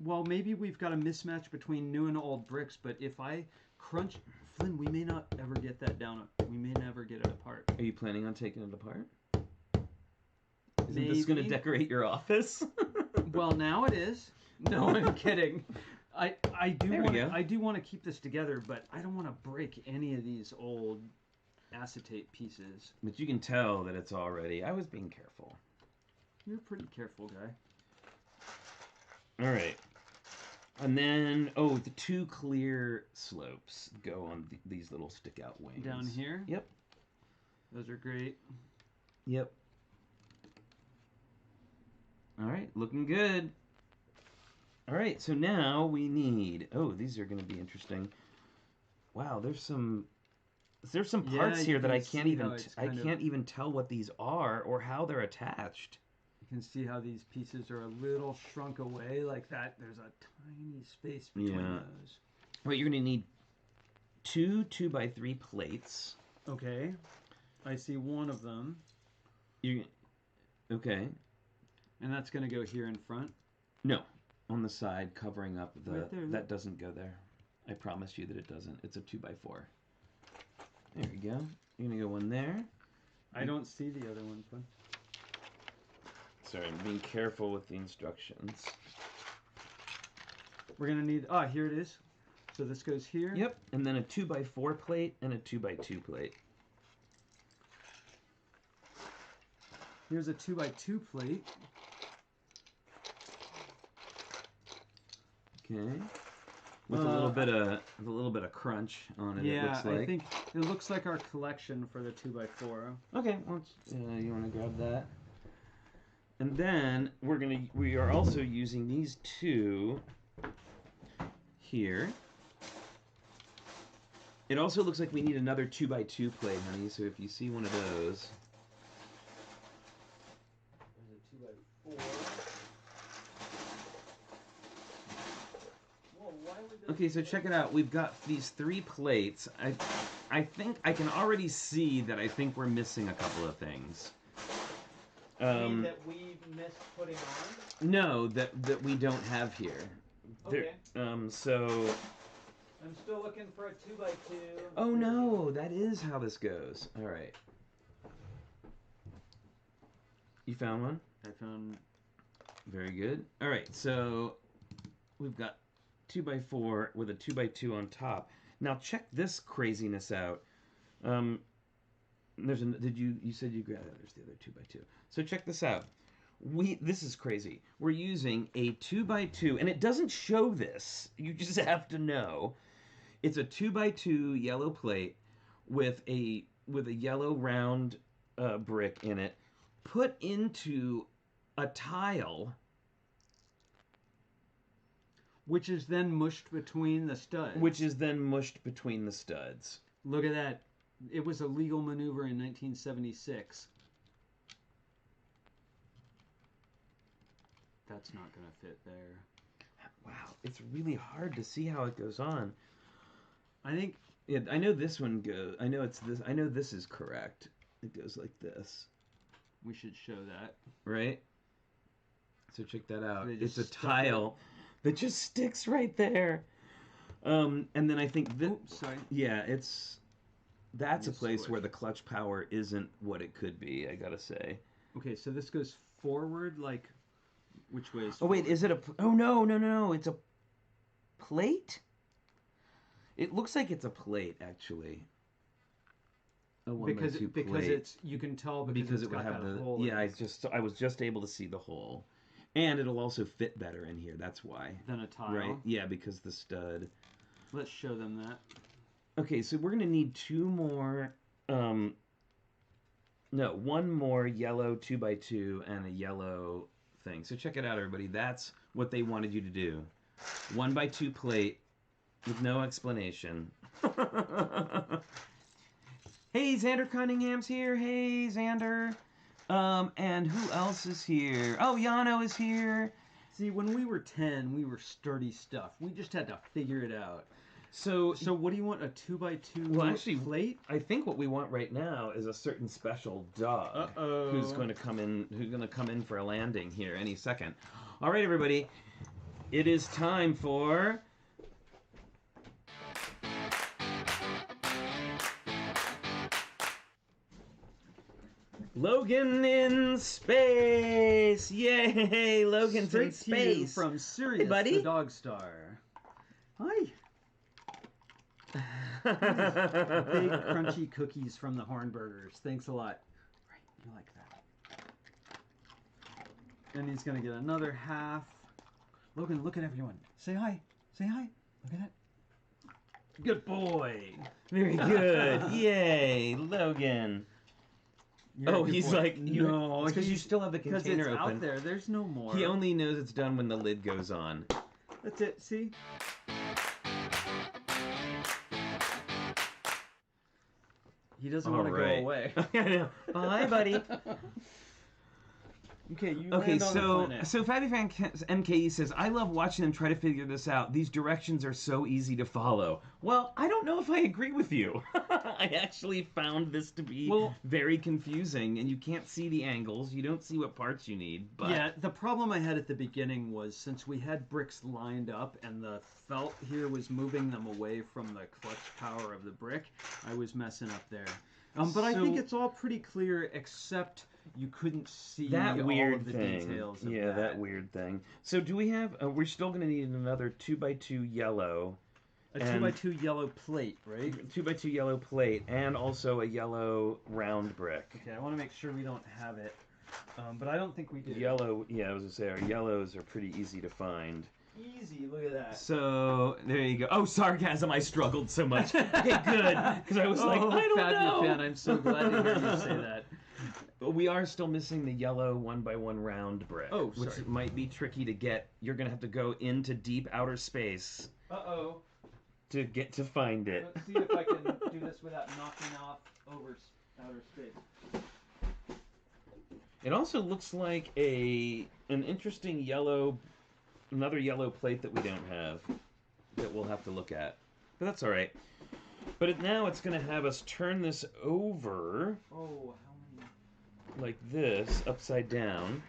Well, maybe we've got a mismatch between new and old bricks, but if I crunch, Flynn, we may not ever get that down. We may never get it apart. Are you planning on taking it apart? Isn't this gonna decorate your office? Well, now it is. No, I'm kidding. I do want to keep this together, but I don't want to break any of these old acetate pieces. But you can tell that it's already... I was being careful. You're a pretty careful guy. All right. And then, the 2 clear slopes go on these little stick-out wings. Down here? Yep. Those are great. Yep. All right, looking good. All right, so now we need... Oh, these are going to be interesting. Wow, there's some parts here that I can't even tell what these are or how they're attached. You can see how these pieces are a little shrunk away like that. There's a tiny space between those. Well, you're going to need 2 2x3 plates. Okay. I see one of them. Okay. And that's going to go here in front? No. On the side, covering up the... Right there, that doesn't go there. I promise you that it doesn't. It's a 2x4. There we go. You're going to go one there. I don't see the other one, Flynn. Sorry, I'm being careful with the instructions. We're going to need... here it is. So this goes here. Yep. And then a 2x4 plate and a 2x2 plate. Here's a 2x2 plate. Okay. With a little bit of crunch on it. Yeah, it looks like. I think it looks like our collection for the 2x4. Okay, you want to grab that, and then we are also using these 2 here, It also looks like we need another 2x2 plate, honey. So if you see one of those. There's a 2x4. Whoa, why would Okay, so check it out. We've got these 3 plates. I think I can already see that I think we're missing a couple of things. that we missed putting on? No, that we don't have here. Okay. So. I'm still looking for a 2x2. Oh no, that is how this goes. All right. You found one? I found. Very good. All right, so we've got 2x4 with a 2x2 on top. Now check this craziness out. There's you said you grabbed there's the other 2x2. So check this out. This is crazy. We're using a 2x2 and it doesn't show this. You just have to know. It's a 2x2 yellow plate with a yellow round brick in it put into a tile. Which is then mushed between the studs. Look at that. It was a legal maneuver in 1976. That's not going to fit there. Wow, it's really hard to see how it goes on. I think... Yeah, I know this one goes... I know this is correct. It goes like this. We should show that. Right? So check that out. It's a tile that just sticks right there. And then I think this... Oops, sorry. Yeah, that's a place where the clutch power isn't what it could be, I gotta say. Okay, so this goes forward, like... Which way is forward? Oh, wait, is it a... Oh, no. It's a plate? It looks like it's a plate, actually. A 1x2 plate. Because it's... You can tell because it would have the... hole. Yeah, I was just able to see the hole. And it'll also fit better in here, that's why. Than a tile? Right, yeah, because the stud... Let's show them that. Okay, so we're going to need 2 more... No, 1 more yellow 2x2 and a yellow thing. So check it out, everybody. That's what they wanted you to do. 1x2 plate with no explanation. Hey, Xander Cunningham's here. Hey, Xander. And who else is here? Oh, Yano is here. See, when we were 10, we were sturdy stuff. We just had to figure it out. So what do you want? A 2x2 plate? I think what we want right now is a certain special dog who's going to come in for a landing here any second. All right, everybody, it is time for Logan in space. Yay, Logan's Straight in space from Sirius, hey, buddy. the Dog Star. Hi. Big crunchy cookies from the Hornburgers. Thanks a lot. Right, you like that. And he's gonna get another half. Logan, look at everyone. Say hi. Say hi. Look at that. Good boy. Very good. Yay, Logan. He's like, no, because you still have the container it's open. Out there. There's no more. He only knows it's done when the lid goes on. That's it. See? He doesn't want to go away. I know. Bye, buddy. Okay, you okay, land on the planet. So Fabby Fan MKE says, I love watching them try to figure this out. These directions are so easy to follow. Well, I don't know if I agree with you. I actually found this to be very confusing, and you can't see the angles. You don't see what parts you need. But yeah, the problem I had at the beginning was since we had bricks lined up and the felt here was moving them away from the clutch power of the brick, I was messing up there. But I think it's all pretty clear except... You couldn't see that weird all of the thing. details of that weird thing. So do we have... we're still going to need another 2x2 yellow. A 2x2 yellow plate, right? 2x2 yellow plate and also a yellow round brick. Okay, I want to make sure we don't have it. But I don't think we do. Yellow, yeah, I was going to say, our yellows are pretty easy to find. Easy, look at that. So, there you go. Oh, sarcasm, I struggled so much. Okay, good. Because I was like, I don't know. Fan, I'm so glad to hear you say that. But we are still missing the yellow 1x1 round brick, which might be tricky to get. You're going to have to go into deep outer space. Uh-oh. to get to find it. Let's see if I can do this without knocking off over outer space. It also looks like an interesting another yellow plate that we don't have that we'll have to look at. But that's all right. But now it's going to have us turn this over. Oh, how many? Like this, upside down.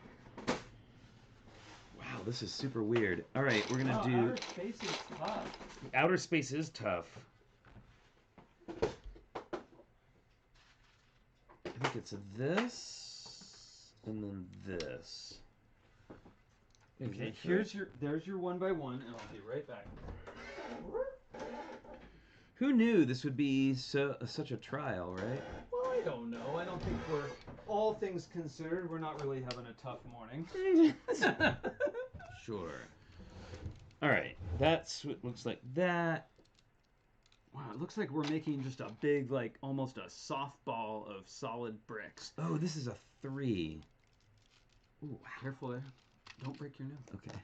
Wow, this is super weird. All right, we're going to do... Outer space is tough. Outer space is tough. I think it's this, and then this. Okay, there's your 1x1, and I'll be right back. Who knew this would be such a trial, right? Well, I don't know. I don't think all things considered, we're not really having a tough morning. Sure. All right, that's what looks like that. Wow, it looks like we're making just a big, like, almost a softball of solid bricks. Oh, this is a 3. Ooh, wow. Careful there. Don't break your nose. Okay.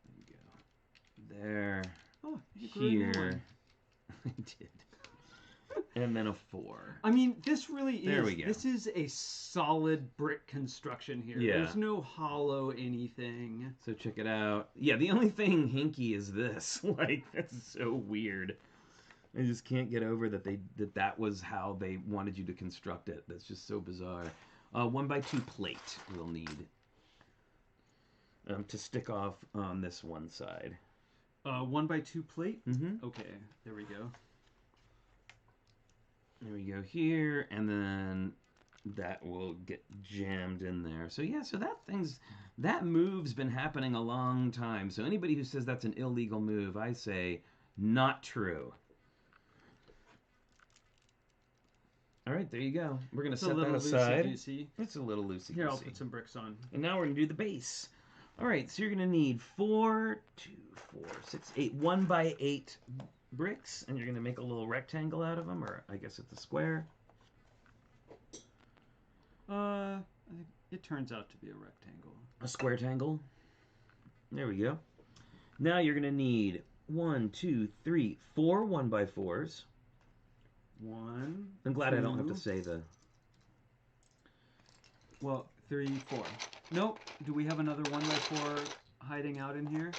There you go. There. Oh, you grew a new one. I did. And then a 4. I mean, this really is. There we go. This is a solid brick construction here. Yeah. There's no hollow anything. So check it out. Yeah, the only thing hinky is this. Like, that's so weird. I just can't get over that was how they wanted you to construct it. That's just so bizarre. 1x2 plate we'll need to stick off on this one side. 1x2 plate? Mm-hmm. Okay, there we go. There we go here, and then that will get jammed in there. So yeah, so that move's been happening a long time. So anybody who says that's an illegal move, I say not true. All right, there you go. We're gonna set that aside. Loosey-goosey. It's a little loosey-goosey. Here, I'll put some bricks on. And now we're gonna do the base. All right, so you're gonna need 4, 2, 4, 6, 8, 1x8 bricks, and you're gonna make a little rectangle out of them, or I guess it's a square. I think it turns out to be a rectangle. A square tangle. There we go. Now you're gonna need 1, 2, 3, 4 1x4s. 1. I'm glad 2, I don't have to say the. Well, 3, 4. Nope. Do we have another 1x4 hiding out in here?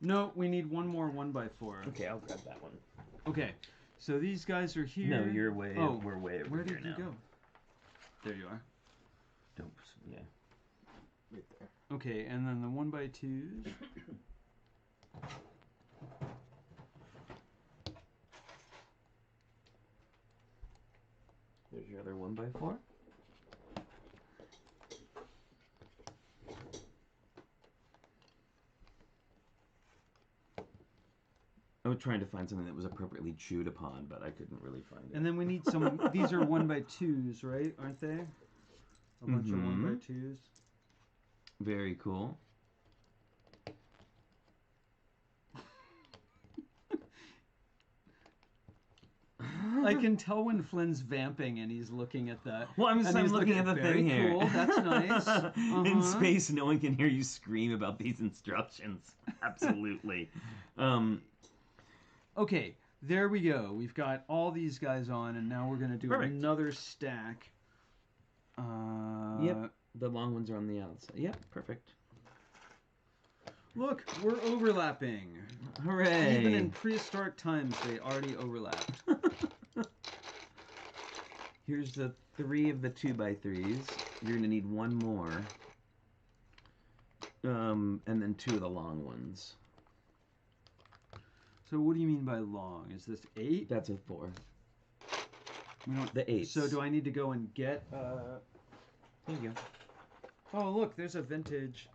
No, we need one more 1x4. Okay, I'll grab that one. Okay, so these guys are here. No, you're way. Oh, we're way over where here did you now. go? There you are. Don't. Yeah. Right there. Okay, and then the 1x2s. There's your other 1x4. I was trying to find something that was appropriately chewed upon, but I couldn't really find it. And then we need some. These are 1x2s, right? Aren't they? A bunch of 1x2s. Very cool. I can tell when Flynn's vamping and he's looking at that. Well, I'm looking at the thing here. Cool. That's nice. In space, no one can hear you scream about these instructions. Absolutely. Okay, there we go. We've got all these guys on, and now we're going to do another stack. Yep, the long ones are on the outside. Yep, perfect. Look, we're overlapping. Hooray! Even in prehistoric times, they already overlapped. Here's the 3 of the 2x3s. You're going to need 1 more. And then 2 of the long ones. So what do you mean by long? Is this 8? That's a 4. We don't, the 8. So do I need to go and get... There you go. Oh, look, there's a vintage...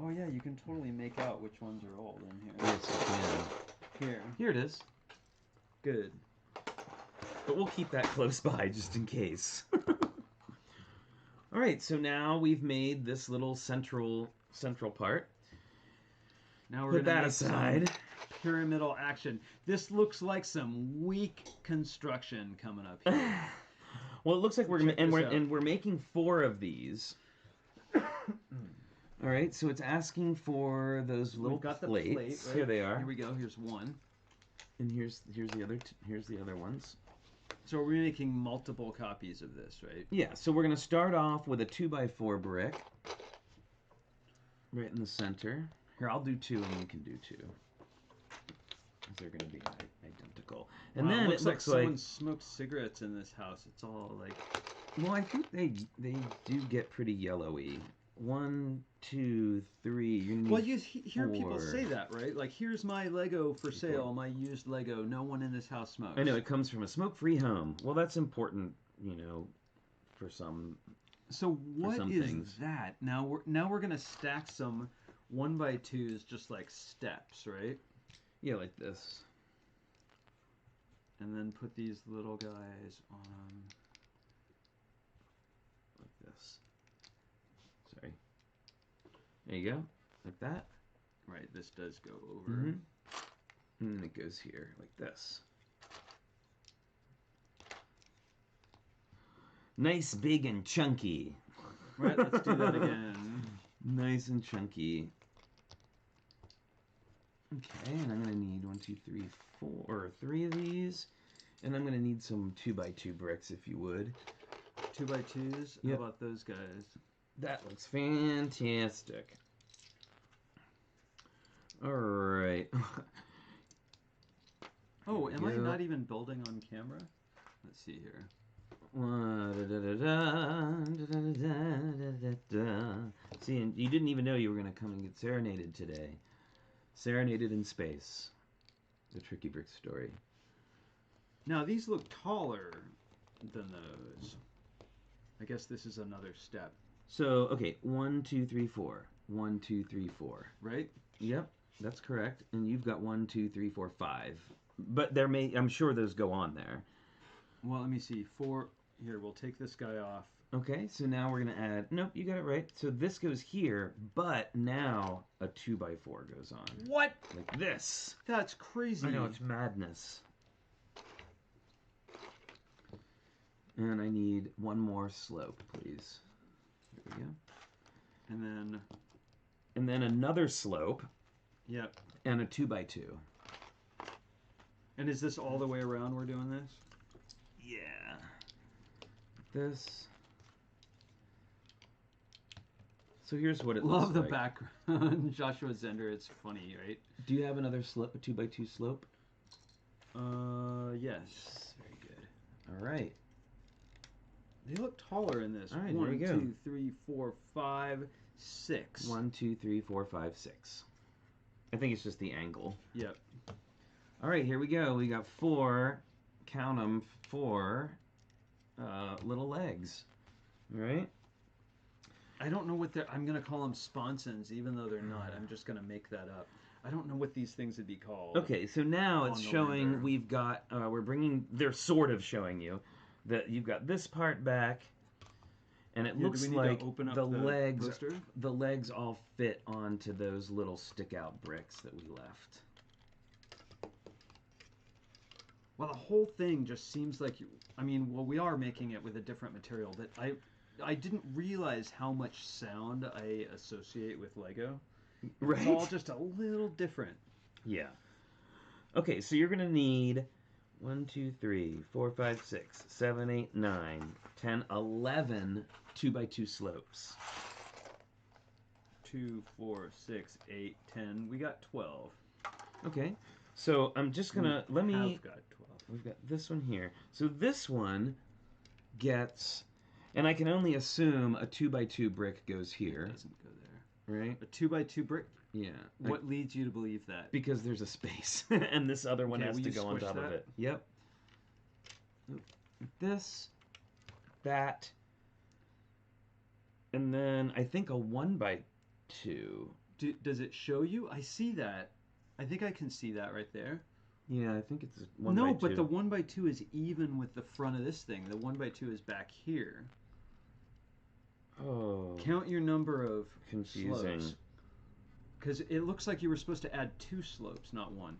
Oh, yeah, you can totally make out which ones are old in here. Yes, you can. Here. Here it is. Good. But we'll keep that close by just in case. All right, so now we've made this little central part. Now we're Put going to that aside. some pyramidal action. This looks like some weak construction coming up here. Well, it looks like we're making 4 of these. All right, so it's asking for those little We've got plates. the plate, right? Here they are. Here we go. Here's one. And here's the other ones. So we're making multiple copies of this, right? Yeah, so we're going to start off with a 2x4 brick right in the center. Here, I'll do 2 and you can do 2. They're going to be identical. And wow, then it looks like someone like smokes cigarettes in this house. It's all like... Well, I think they do get pretty yellowy. 1, 2, 3. You're gonna need well, you hear 4. people say that, right? Like, here's my Lego for sale, my used Lego. No one in this house smokes. I know, it comes from a smoke-free home. Well, that's important, you know, for some. So what is things. that? Now we're gonna stack some 1x2s, just like steps, right? Yeah, like this. And then put these little guys on. Like this. Sorry. There you go. Like that. Right, this does go over. Mm-hmm. And then it goes here, like this. Nice, big, and chunky. Right, let's do that again. Nice and chunky. Okay, and I'm going to need 1, 2, 3, 4, or 3 of these. And I'm going to need some 2x2 bricks, if you would. 2x2s? Yep. How about those guys? That looks fantastic. All right. Oh, am I not even building on camera? Let's see here. See, and you didn't even know you were going to come and get serenaded today. Serenaded in space. The TrickyBricks story. Now, these look taller than those. I guess this is another step. So, okay, 1, 2, 3, 4. 1, 2, 3, 4. Right? Yep, that's correct. And you've got 1, 2, 3, 4, 5. But there may, I'm sure those go on there. Well, let me see. 4. Here, we'll take this guy off. Okay, so now we're going to add... Nope, you got it right. So this goes here, but now a 2x4 goes on. What? Like this. That's crazy. I know, it's madness. And I need one more slope, please. There we go. And then another slope. Yep. And a 2x2. And is this all the way around we're doing this? Yeah. This. So here's what it looks like. Love the background. Joshua Zender, it's funny, right? Do you have another slope, a 2x2 slope? Yes. Very good. All right. They look taller in this. All right, 1, there we go. 2, 3, 4, 5, 6. 1, 2, 3, 4, 5, 6. I think it's just the angle. Yep. All right, here we go. We got 4, count them, 4 little legs. All right? I don't know what they're... I'm going to call them sponsons, even though they're not. I'm just going to make that up. I don't know what these things would be called. Okay, so now it's showing we've got... we're bringing... They're sort of showing you that you've got this part back, and it looks like the legs all fit onto those little stick-out bricks that we left. Well, the whole thing just seems like... I mean, well, we are making it with a different material, but I didn't realize how much sound I associate with Lego. Right? It's all just a little different. Yeah. Okay, so you're going to need 1, 2, 3, 4, 5, 6, 7, 8, 9, 10, 11 2x2 slopes. 2, 4, 6, 8, 10. We got 12. Okay, so I'm just going to... I've got 12. We've got this one here. So this one gets... And I can only assume a 2x2 brick goes here. It doesn't go there. Right? A 2x2 brick? Yeah. What leads you to believe that? Because there's a space. And this other one has to go on top of it. Yep. This, that, and then I think a 1x2. Does it show you? I see that. I think I can see that right there. Yeah, I think it's 1x2. No, but the 1x2 is even with the front of this thing. The 1x2 is back here. Oh. Count your number of confusing. Because it looks like you were supposed to add 2 slopes, not 1.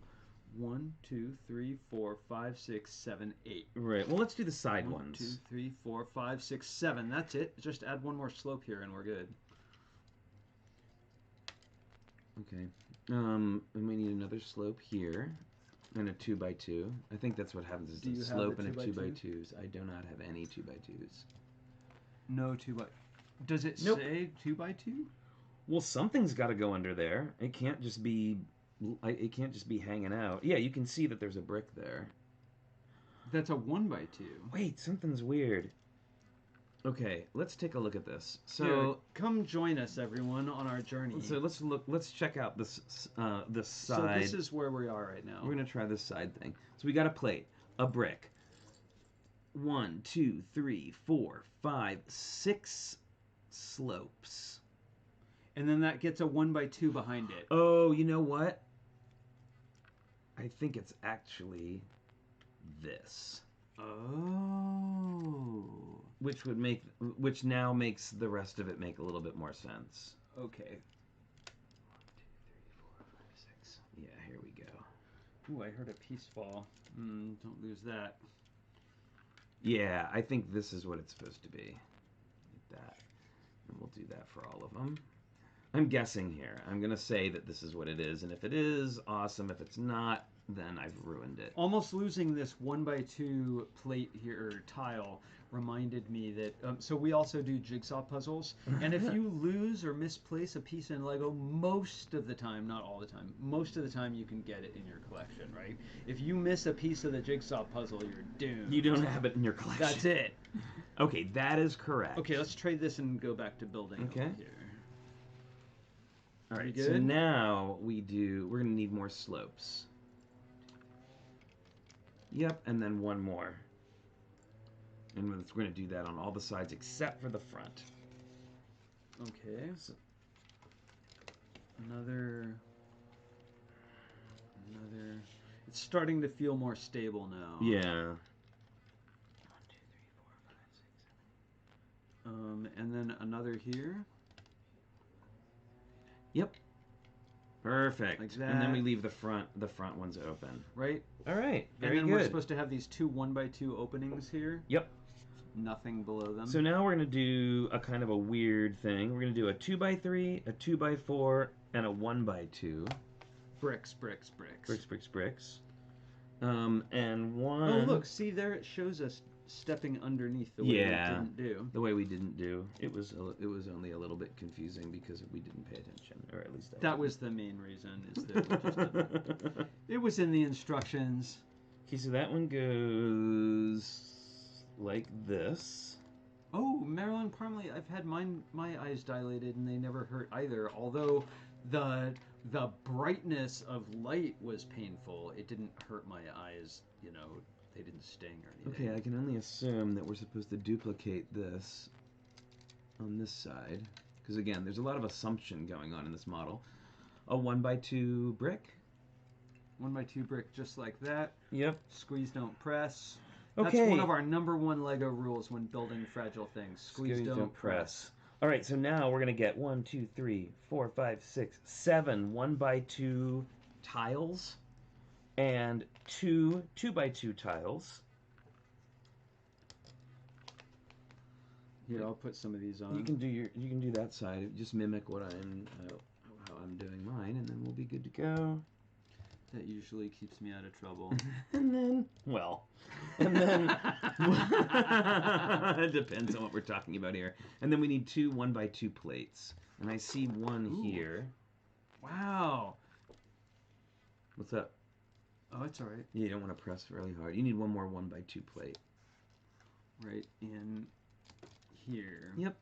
1, 2, 3, 4, 5, 6, 7, 8. Right. Well, let's do the side 1, ones. 2, 3, 4, 5, 6, 7. That's it. Just add one more slope here and we're good. Okay. And we need another slope here. And a 2x2. I think that's what happens is Do you a slope have and the a 2x2? 2x2s. I do not have any 2x2s. No 2x. Does it Nope. say 2x2? Well, something's got to go under there. It can't just be. It can't just be hanging out. Yeah, you can see that there's a brick there. That's a 1x2. Wait, something's weird. Okay, let's take a look at this. So here, come join us, everyone, on our journey. So let's look. Let's check out this this side. So this is where we are right now. We're gonna try this side thing. So we got a plate, a brick. 1, 2, 3, 4, 5, 6 slopes. And then that gets a 1x2 behind it. Oh, you know what? I think it's actually this. Oh. Which now makes the rest of it make a little bit more sense. Okay. 1, 2, 3, 4, 5, 6. Yeah, here we go. Ooh, I heard a piece fall. Don't lose that. Yeah, I think this is what it's supposed to be. Like that. And we'll do that for all of them. I'm guessing here. I'm going to say that this is what it is. And if it is, awesome. If it's not, then I've ruined it. Almost losing this 1x2 plate here, or tile, reminded me that, so we also do jigsaw puzzles, and if you lose or misplace a piece in Lego, most of the time, not all the time, most of the time you can get it in your collection, right? If you miss a piece of the jigsaw puzzle, you're doomed. You don't have it in your collection. That's it. Okay, that is correct. Okay, let's trade this and go back to building Okay. over here. All right, Good? so now we're going to need more slopes. Yep, and then one more. And we're going to do that on all the sides except for the front. Okay. So another. It's starting to feel more stable now. Yeah. 1, 2, 3, 4, 5, 6, 7. And then another here. Yep. Perfect. Like that. And then we leave the front ones open. Right? All right. Very and then good. we're supposed to have these two 1x2 openings here. Yep. Nothing below them. So now we're going to do a kind of a weird thing. We're going to do a 2x3, a 2x4, and a 1x2. Bricks. Bricks. And one... Oh, look. See, there it shows us stepping underneath the way we didn't do. The way we didn't do. It was only a little bit confusing because we didn't pay attention, or at least that was the main reason. Is that we just didn't. It was in the instructions. Okay, so that one goes like this. Oh, Marilyn Parmley, I've had my eyes dilated and they never hurt either. Although the brightness of light was painful, it didn't hurt my eyes. You know, they didn't sting or anything. Okay, I can only assume that we're supposed to duplicate this on this side. Because again, there's a lot of assumption going on in this model. A 1x2 brick. 1x2 brick just like that. Yep. Squeeze, don't press. Okay. That's one of our #1 Lego rules when building fragile things. Squeeze, don't press. All right, so now we're going to get 1, 2, 3, 4, 5, 6, 7 1x2 tiles and 2 2x2 tiles. Here, I'll put some of these on. You can do that side. Just mimic what how I'm doing mine, and then we'll be good to go. That usually keeps me out of trouble. And then it depends on what we're talking about here. And then we need 2 1x2 plates, and I see one here. Wow. What's up? Oh, it's all right. Yeah, you don't want to press really hard. You need one more 1x2 plate. Right in here. Yep.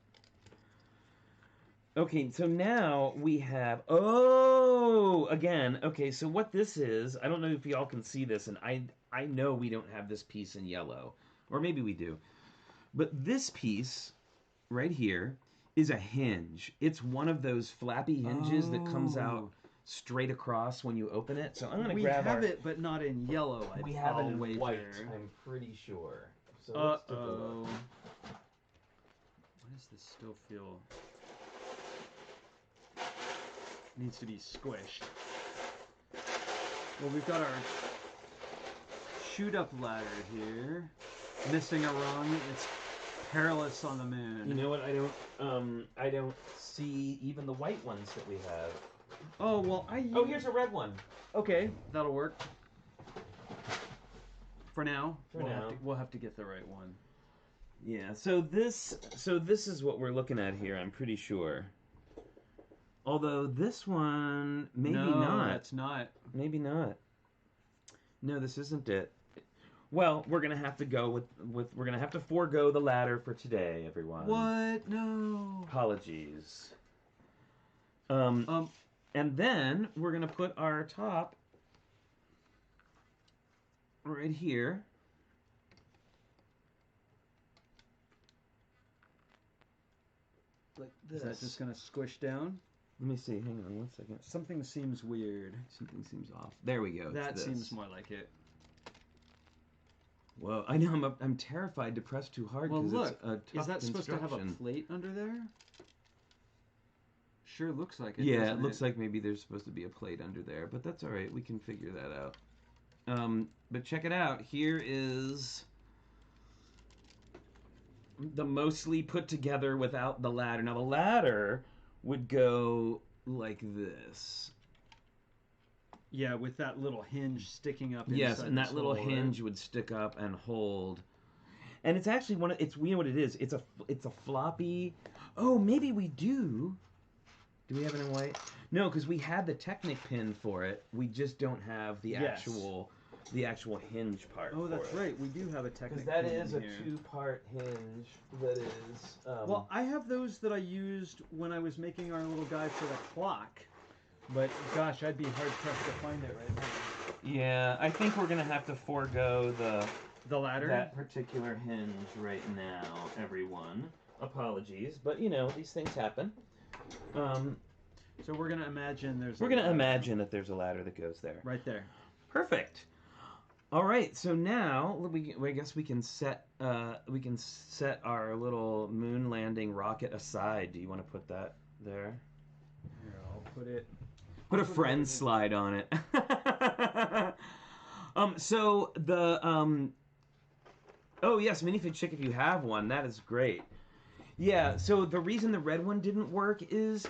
Okay, so now we have... Oh! Again, okay, so what this is... I don't know if y'all can see this, and I know we don't have this piece in yellow. Or maybe we do. But this piece, right here, is a hinge. It's one of those flappy hinges that comes out straight across when you open it. So I'm going to grab We have it, but not in yellow. We have it in wager. white, I'm pretty sure. So let's take a look. Why does this still feel... needs to be squished. Well, we've got our shoot up ladder here. Missing a rung. It's perilous on the moon. You know what? I don't see even the white ones that we have. Oh, well, Oh, here's a red one. Okay, that'll work. For now. For now. We'll have to get the right one. Yeah, so this is what we're looking at here, I'm pretty sure. Although this one, maybe not. No, that's not. Maybe not. No, this isn't it. Well, we're gonna have to go we're gonna have to forego the ladder for today, everyone. What? No. Apologies. And then we're gonna put our top right here. Like this. Is that just gonna squish down? Let me see. Hang on 1 second. Something seems weird. Something seems off. There we go. That seems more like it. Whoa! I know. I'm terrified to press too hard because it's a tough is that supposed to have a plate under there? Sure looks like it. Yeah, it looks like maybe there's supposed to be a plate under there, but that's all right. We can figure that out. But check it out. Here is the mostly put together without the ladder. Now the ladder would go like this. Yeah, with that little hinge sticking up. Yes, and that little hinge would stick up and hold. And it's actually it's you know what it is? It's a floppy. Oh, maybe we do. Do we have it in white? No, because we had the Technic Pin for it. We just don't have the actual hinge part. Oh, that's right. We do have a Technic Pin. Because that is a two-part hinge. That is. Well, I have those that I used when I was making our little guy for the clock. But gosh, I'd be hard pressed to find it right now. Yeah, I think we're gonna have to forego the ladder. That particular hinge right now, everyone. Apologies, but you know these things happen. So we're gonna imagine We're gonna imagine that there's a ladder that goes there. Right there. Perfect. All right, so now I guess we can set our little moon landing rocket aside. Do you want to put that there? Here, I'll put it. Put a friend slide on it. So the oh yes, minifig chick, if you have one, that is great. Yeah, so the reason the red one didn't work is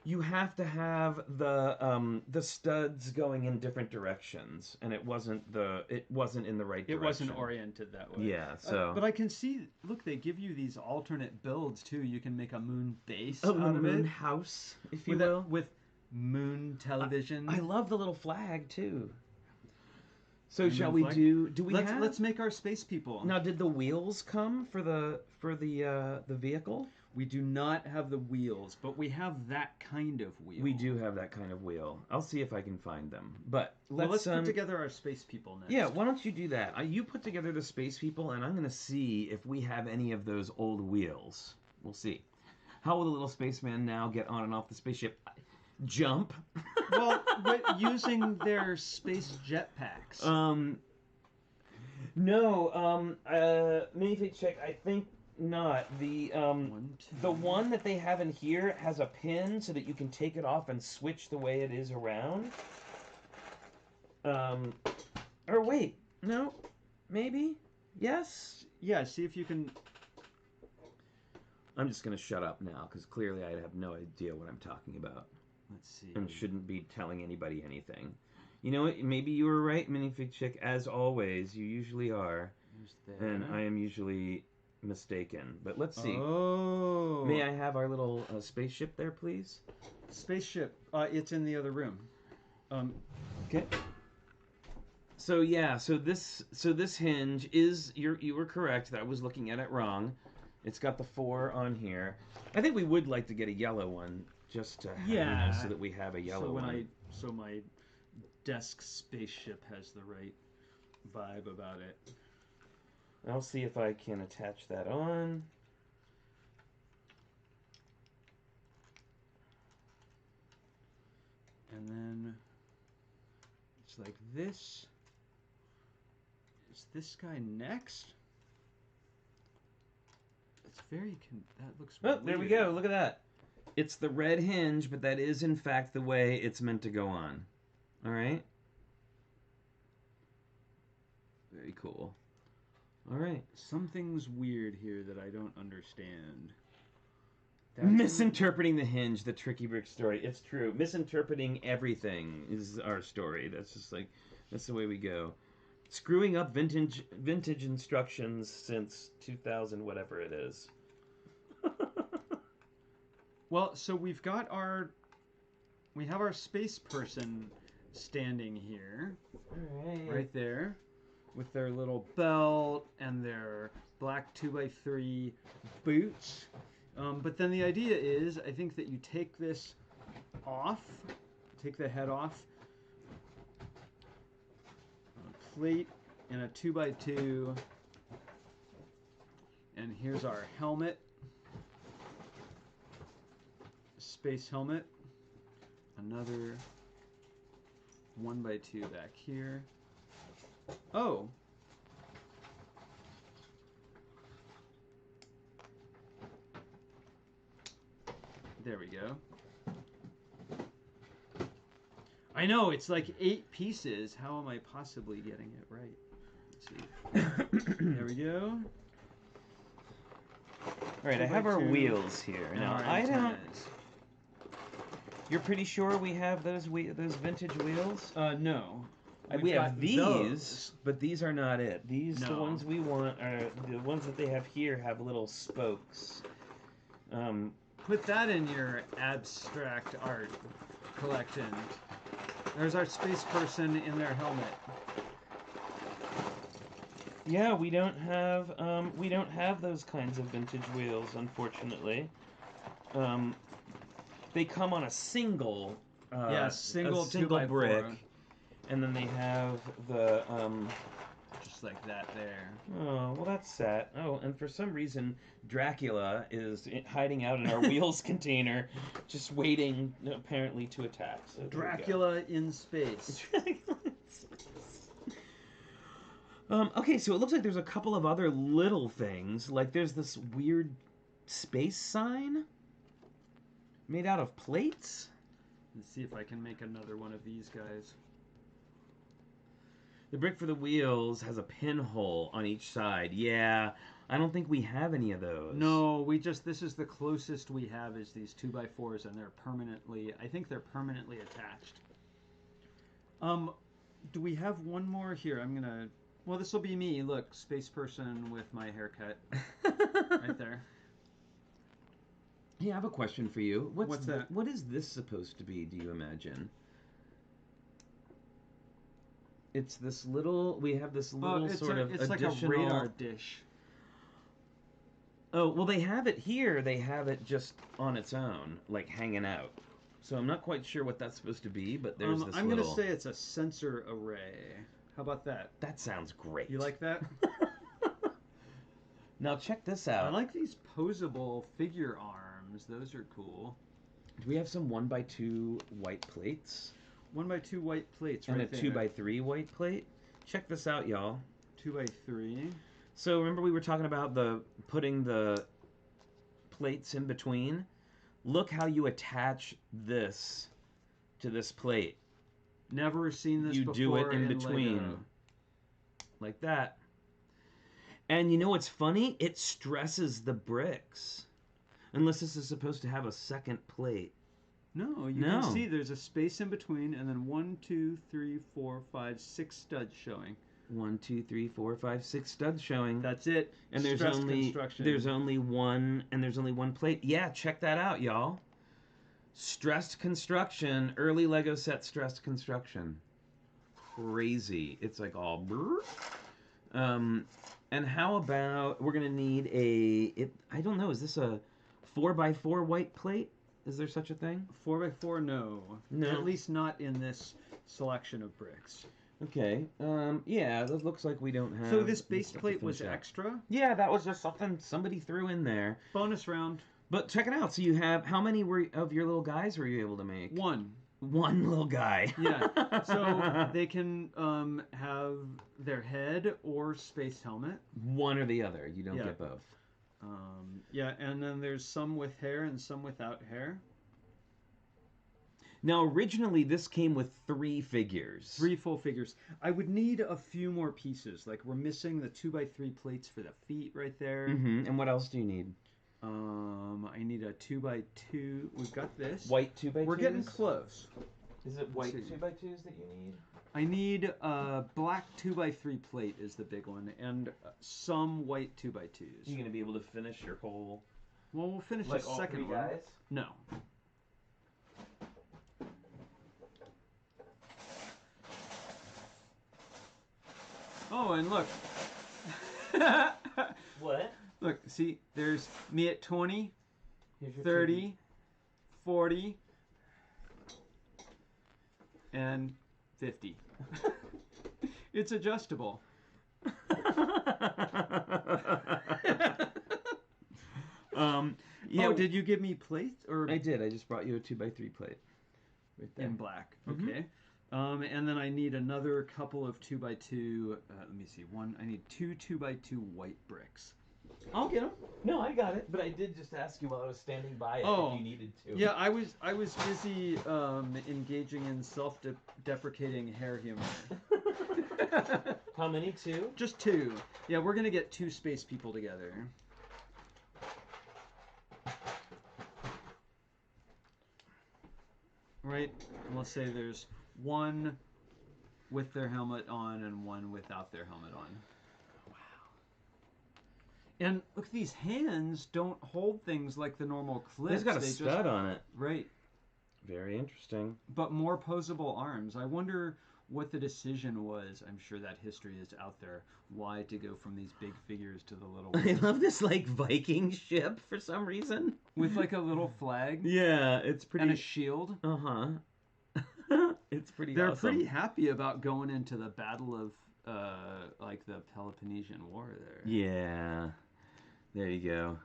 you have to have the studs going in different directions, and it wasn't in the right direction. It wasn't oriented that way. Yeah, so but I can see. Look, they give you these alternate builds too. You can make a moon base out of moon it. House, if you will, with moon television. I love the little flag too. So shall we do? Do we? Let's make our space people. Now, did the wheels come for the vehicle? We do not have the wheels, but we have that kind of wheel. We do have that kind of wheel. I'll see if I can find them. But let's put together our space people next. Yeah, why don't you do that? You put together the space people, and I'm going to see if we have any of those old wheels. We'll see. How will the little spaceman now get on and off the spaceship? Jump. Well, using their space jetpacks. No. Minifig check. I think not. The one that they have in here has a pin so that you can take it off and switch the way it is around. Or wait, no, maybe, yes. Yeah. See if you can. I'm just gonna shut up now because clearly I have no idea what I'm talking about. Let's see. And shouldn't be telling anybody anything. You know what? Maybe you were right, Minifig Chick. As always, you usually are. And I am usually mistaken. But let's see. Oh. May I have our little spaceship there, please? Spaceship. It's in the other room. Okay. So yeah. So this hinge is you were correct. I was looking at it wrong. It's got the 4 on here. I think we would like to get a yellow one. Just to have, so that we have a yellow one. So my desk spaceship has the right vibe about it. I'll see if I can attach that on. And then it's like this. Is this guy next? It's very. That looks. Oh, there we go. Look at that. It's the red hinge, but that is in fact the way it's meant to go on. All right. Very cool. All right. Something's weird here that I don't understand. Misinterpreting the hinge, the Tricky Brick story. It's true. Misinterpreting everything is our story. That's just like, that's the way we go. Screwing up vintage instructions since 2000, whatever it is. Well, so we have our space person standing here, right there, with their little belt and their black 2x3 boots. But then the idea is, I think that you take this off, take the head off, a plate and a 2x2, and here's our helmet, space helmet, another 1x2 back here. Oh! There we go. I know, it's like 8 pieces. How am I possibly getting it right? Let's see. There we go. Alright, I have our wheels here. Now, I don't... You're pretty sure we have those vintage wheels? No. We have these, but these are not it. These, the ones we want, are the ones that they have here have little spokes. Put that in your abstract art collection. There's our space person in their helmet. Yeah, we don't have those kinds of vintage wheels, unfortunately. They come on a single, single brick, and then they have the just like that there. Oh, well, that's sad. Oh, and for some reason, Dracula is hiding out in our wheels container, just waiting, apparently, to attack. So Dracula in space. Okay, so it looks like there's a couple of other little things. Like there's this weird space sign made out of plates. Let's see if I can make another one of these guys. The brick for the wheels has a pinhole on each side. Yeah, I don't think we have any of those. No, this is the closest we have is these 2x4s, and they're permanently, I think they're permanently attached. Do we have one more here? Well, this will be me. Look, space person with my haircut. Right there. Hey, I have a question for you. What's that? What is this supposed to be, do you imagine? It's this little, we have this little sort of it's additional... like a radar dish. Oh, well, they have it here. They have it just on its own, like hanging out. So I'm not quite sure what that's supposed to be, but there's this I'm going to say it's a sensor array. How about that? That sounds great. You like that? Now check this out. I like these posable figure arms. Those are cool. Do we have some 1x2 white plates? 1x2 white plates, and right there. And a 2x3 white plate? Check this out, y'all. 2x3. So remember we were talking about putting the plates in between? Look how you attach this to this plate. Never seen this before. You do it in between. Lego. Like that. And you know what's funny? It stresses the bricks. Unless this is supposed to have a second plate. No, you can see there's a space in between, and then 1, 2, 3, 4, 5, 6 studs showing. 1, 2, 3, 4, 5, 6 studs showing. That's it. And there's only one plate. Yeah, check that out, y'all. Stressed construction, early Lego set stressed construction. Crazy. It's like all brr. And how about we're gonna need I don't know, is this a 4x4 white plate? Is there such a thing? 4x4, no. No. At least not in this selection of bricks. Okay. Yeah, it looks like we don't have... So this base plate was extra? Yeah, that was just something somebody threw in there. Bonus round. But check it out. So you have... How many of your little guys were you able to make? One little guy. Yeah. So they can have their head or space helmet. One or the other. You don't get both. Yeah, and then there's some with hair and some without hair. Now, originally, this came with 3 figures. 3 full figures. I would need a few more pieces. Like, we're missing the 2x3 plates for the feet right there. Mm-hmm. And what else do you need? I need a 2x2. We've got this. White 2x2s? We're getting close. Is it white 2x2s that you need? I need a black 2x3 plate is the big one, and some white 2x2s. You gonna be able to finish your whole... Well, we'll finish like the all second three one. guys? No. Oh, and look. What? Look, see, there's me at 20, Here's your 30, 40, and 50. It's adjustable. Yeah, oh, did you give me plates? Or I did. I just brought you a 2x3 plate. Right there. in black. Mhm. Okay. And then I need another couple of 2x2. Let me see. I need two 2x2 white bricks. I'll get them. No, I got it. But I did just ask you while I was standing by it if you needed to. Yeah, I was busy engaging in self-deprecating hair humor. How many? 2? Just 2. Yeah, we're gonna get 2 space people together. Right? And let's say there's one with their helmet on and one without their helmet on. Wow. And look, these hands don't hold things like the normal clips. It's got a stud on it. Right. Very interesting. But more posable arms. I wonder what the decision was. I'm sure that history is out there. Why to go from these big figures to the little ones. I love this like Viking ship for some reason. With like a little flag. Yeah, it's pretty. And a shield. Uh-huh. It's pretty They're awesome. pretty happy about going into the battle of like the Peloponnesian War there. Yeah. There you go.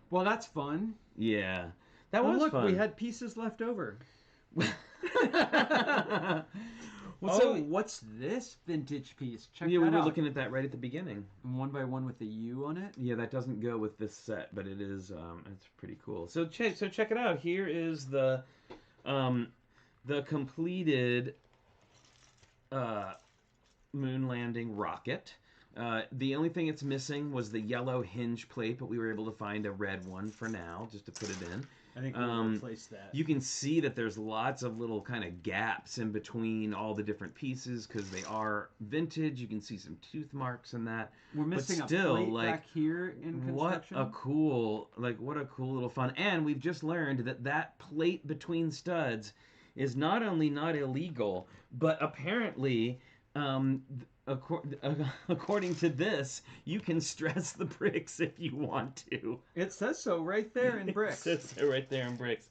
Well, that's fun. Yeah. That was look, fun. we had pieces left over. Well, So what's this vintage piece? Check yeah, that we were out. looking at that right at the beginning. 1x1 with the U on it. Yeah, that doesn't go with this set, but it is. It's pretty cool. So check it out. Here is the completed moon landing rocket. The only thing it's missing was the yellow hinge plate, but we were able to find a red one for now, just to put it in. I think we'll replace that. You can see that there's lots of little kind of gaps in between all the different pieces because they are vintage. You can see some tooth marks in that. We're missing but still, a plate like, back here in construction. What a cool little fun. And we've just learned that plate between studs is not only not illegal, but apparently, according to this, you can stress the bricks if you want to. It says so right there in bricks. It says so right there in bricks.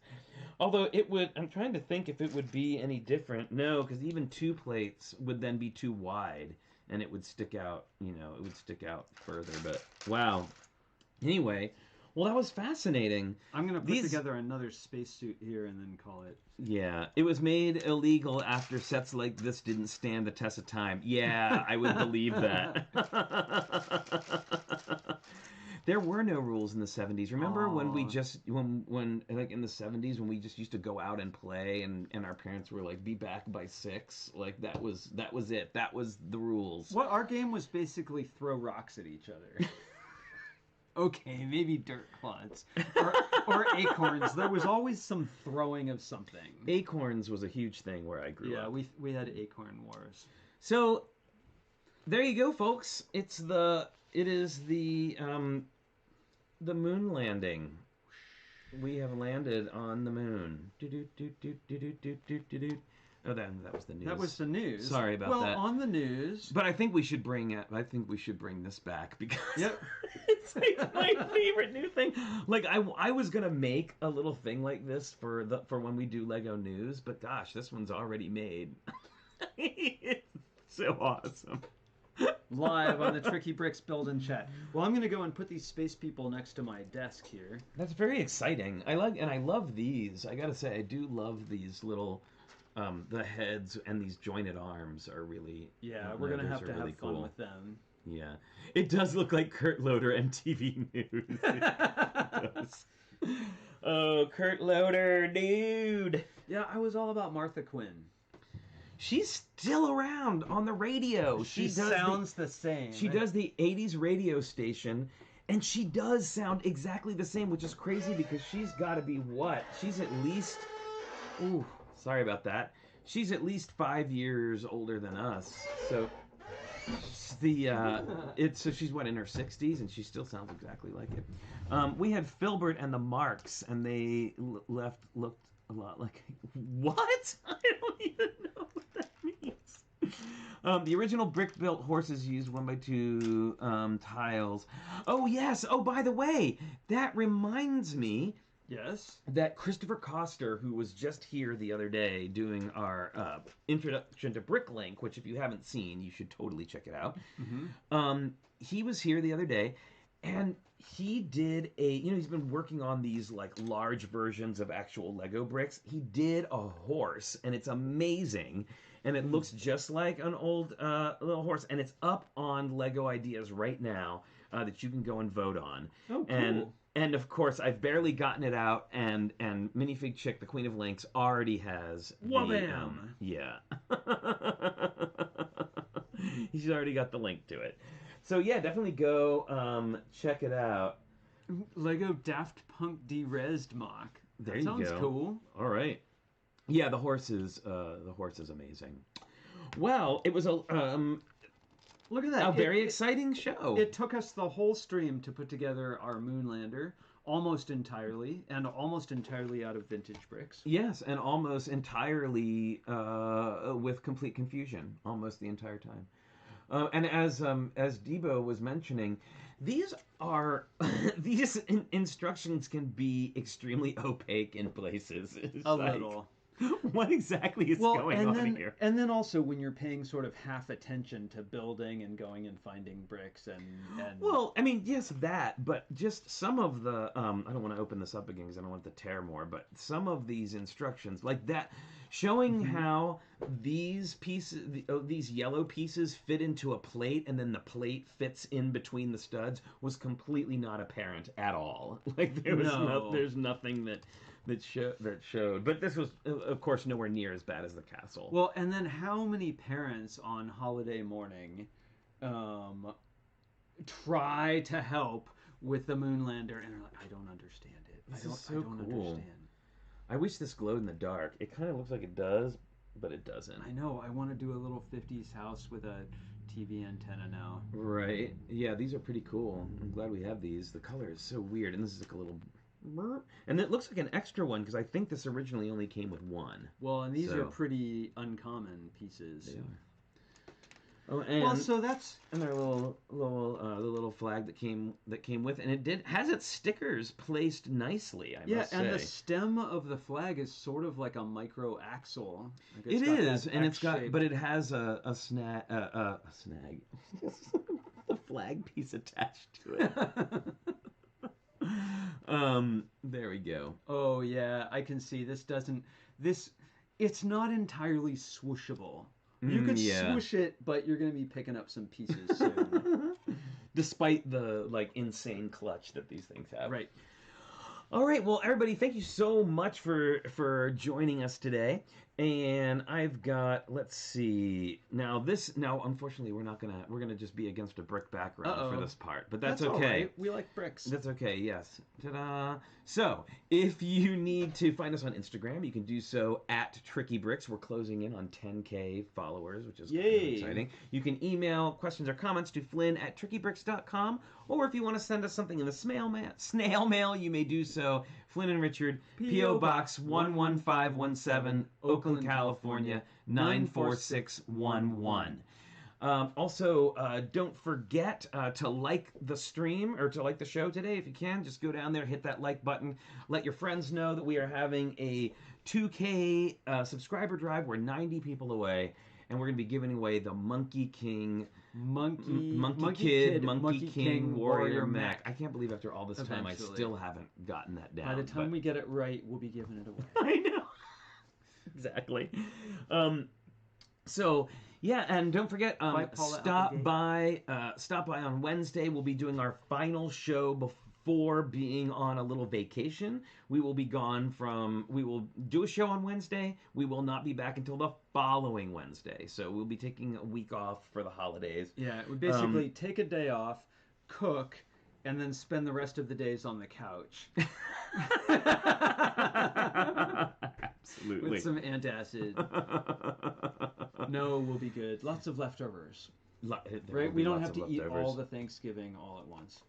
Although I'm trying to think if it would be any different. No, because even 2 plates would then be too wide, and it would stick out, it would stick out further. But wow. Anyway, well, that was fascinating. I'm going to put together another spacesuit here and then call it. Yeah, it was made illegal after sets like this didn't stand the test of time. Yeah, I would believe that. There were no rules in the 70s. Remember when we just, when like in the 70s when we just used to go out and play and our parents were like, be back by 6? Like that was it. That was the rules. Well, our game was basically throw rocks at each other. Okay, maybe dirt clods or acorns. There was always some throwing of something. Acorns was a huge thing where I grew up. Yeah, we had acorn wars. So there you go, folks. It is the moon landing. We have landed on the moon. Oh, that was the news. That was the news. Sorry about that. Well, on the news. But I think we should bring this back because Yep. It's like my favorite new thing. Like I was gonna make a little thing like this for when we do Lego news, but gosh, this one's already made. It's so awesome. Live on the TrickyBricks build and chat. Well, I'm gonna go and put these space people next to my desk here. That's very exciting. I love these. I gotta say, I do love these little. The heads and these jointed arms are really... Yeah, we're going to have really fun cool with them. Yeah. It does look like Kurt Loder MTV News. It does. Oh, Kurt Loder, dude. Yeah, I was all about Martha Quinn. She's still around on the radio. She sounds the same. She does the 80s radio station. And she does sound exactly the same, which is crazy because she's got to be what? She's at least... Ooh, sorry about that. She's at least 5 years older than us. So so she's what, in her 60s, and she still sounds exactly like it. We had Filbert and the Marks, and they looked a lot like... What? I don't even know what that means. The original brick-built horses used 1x2 tiles. Oh, yes. Oh, by the way, that reminds me... Yes? That Christopher Coster, who was just here the other day doing our introduction to Bricklink, which if you haven't seen, you should totally check it out. Mm-hmm. He was here the other day, and he did he's been working on these like large versions of actual Lego bricks. He did a horse, and it's amazing. And it looks just like an old little horse, and it's up on Lego Ideas right now that you can go and vote on. Oh, cool. And of course, I've barely gotten it out, and Minifig Chick, the Queen of Links, already has. Wabam! Yeah. He's already got the link to it. So yeah, definitely go check it out. Lego Daft Punk Derezed mock. There you go. Sounds cool. All right. Yeah, the horse is amazing. Well, it was a look at that. A very exciting show. It took us the whole stream to put together our Moonlander, almost entirely out of vintage bricks. Yes, and almost entirely with complete confusion, almost the entire time. And as Debo was mentioning, these instructions can be extremely opaque in places. It's a little. What exactly is going on here? And then also when you're paying sort of half attention to building and going and finding bricks and... Well, I mean, yes, that, but just some of the... I don't want to open this up again because I don't want it to tear more, but some of these instructions, like that, showing how these pieces, these yellow pieces fit into a plate and then the plate fits in between the studs was completely not apparent at all. Like there was there's nothing that showed, but this was of course nowhere near as bad as the castle. Well, and then how many parents on holiday morning try to help with the Moonlander and are like, I don't understand it. I don't understand. I wish this glowed in the dark. It kind of looks like it does, but it doesn't. I know. I want to do a little 50s house with a TV antenna now. Right. Yeah, these are pretty cool. I'm glad we have these. The color is so weird, and this is like a little... And it looks like an extra one because I think this originally only came with one. Well, and these are pretty uncommon pieces. They are. Oh, and so that's their little flag that came with, and it has its stickers placed nicely. I must say. And the stem of the flag is sort of like a micro axle. Like it is, and it's got, but it has a snag, a flag piece attached to it. There we go. Oh yeah, I can see it's not entirely swooshable. You could swoosh it, but you're going to be picking up some pieces soon. Despite the insane clutch that these things have. Right. All right, well, everybody, thank you so much for joining us today. And I've got, let's see. Now, unfortunately, we're gonna just be against a brick background for this part, but that's okay. All right. We like bricks. That's okay. Yes. Ta-da! So, if you need to find us on Instagram, you can do so at TrickyBricks. We're closing in on 10K followers, which is kind of exciting. You can email questions or comments to Flynn@TrickyBricks.com, or if you want to send us something in the snail mail, you may do so. Flynn and Richard, P.O. Box 11517, Oakland, California 94611. Also, don't forget to like the stream or to like the show today if you can. Just go down there, hit that like button. Let your friends know that we are having a 2K subscriber drive. We're 90 people away, and we're going to be giving away the Monkey King... Monkey King Warrior Mech. I can't believe after all this time I still haven't gotten that down. By the time we get it right, we'll be giving it away. I know. Exactly. So yeah, and don't forget, stop by on Wednesday. We'll be doing our final show before being on a little vacation. We will be gone we will do a show on Wednesday. We will not be back until the following Wednesday. So we'll be taking a week off for the holidays. Yeah, we basically take a day off, cook, and then spend the rest of the days on the couch. Absolutely. With some antacid. No, we'll be good. Lots of leftovers. Right? We don't have to eat all the Thanksgiving all at once.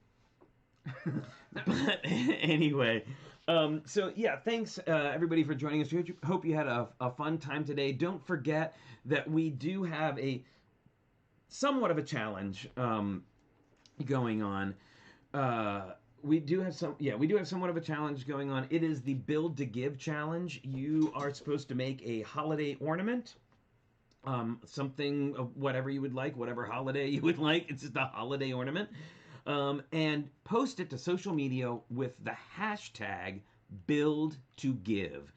But anyway, so yeah, thanks everybody for joining us. We hope you had a fun time today. Don't forget that we do have a somewhat of a challenge going on. We do have somewhat of a challenge going on. It is the Build to Give challenge. You are supposed to make a holiday ornament. Something of whatever you would like, whatever holiday you would like. It's just a holiday ornament. And post it to social media with the hashtag Build to Give.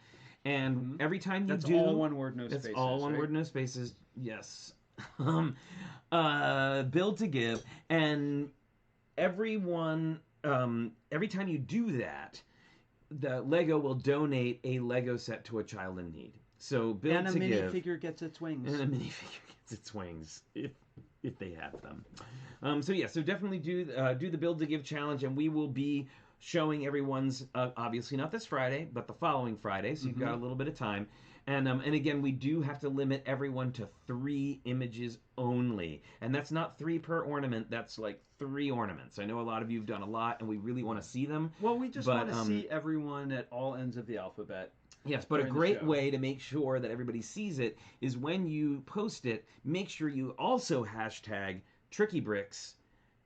And every time you That's all one word, no spaces. That's all one word, no spaces. Yes. Build to Give. And everyone, every time you do that, the Lego will donate a Lego set to a child in need. So Build to Give. And a minifigure gets its wings. And a minifigure gets its wings, if they have them. So yeah, so definitely do the Build to Give challenge, and we will be showing everyone's obviously not this Friday, but the following Friday. So you've got a little bit of time. And again, we do have to limit everyone to 3 images only, and that's not 3 per ornament. That's like 3 ornaments. I know a lot of you have done a lot, and we really want to see them. Well, we just want to see everyone at all ends of the alphabet. Yes, but a great way to make sure that everybody sees it is when you post it, make sure you also hashtag TrickyBricks,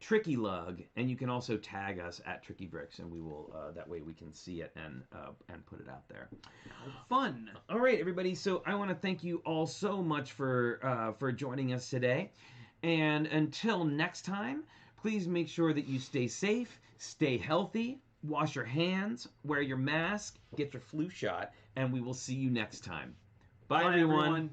TrickyLug, and you can also tag us at TrickyBricks, and we will that way we can see it and put it out there. Fun. All right, everybody. So I want to thank you all so much for joining us today, and until next time, please make sure that you stay safe, stay healthy, wash your hands, wear your mask, get your flu shot, and we will see you next time. Bye everyone.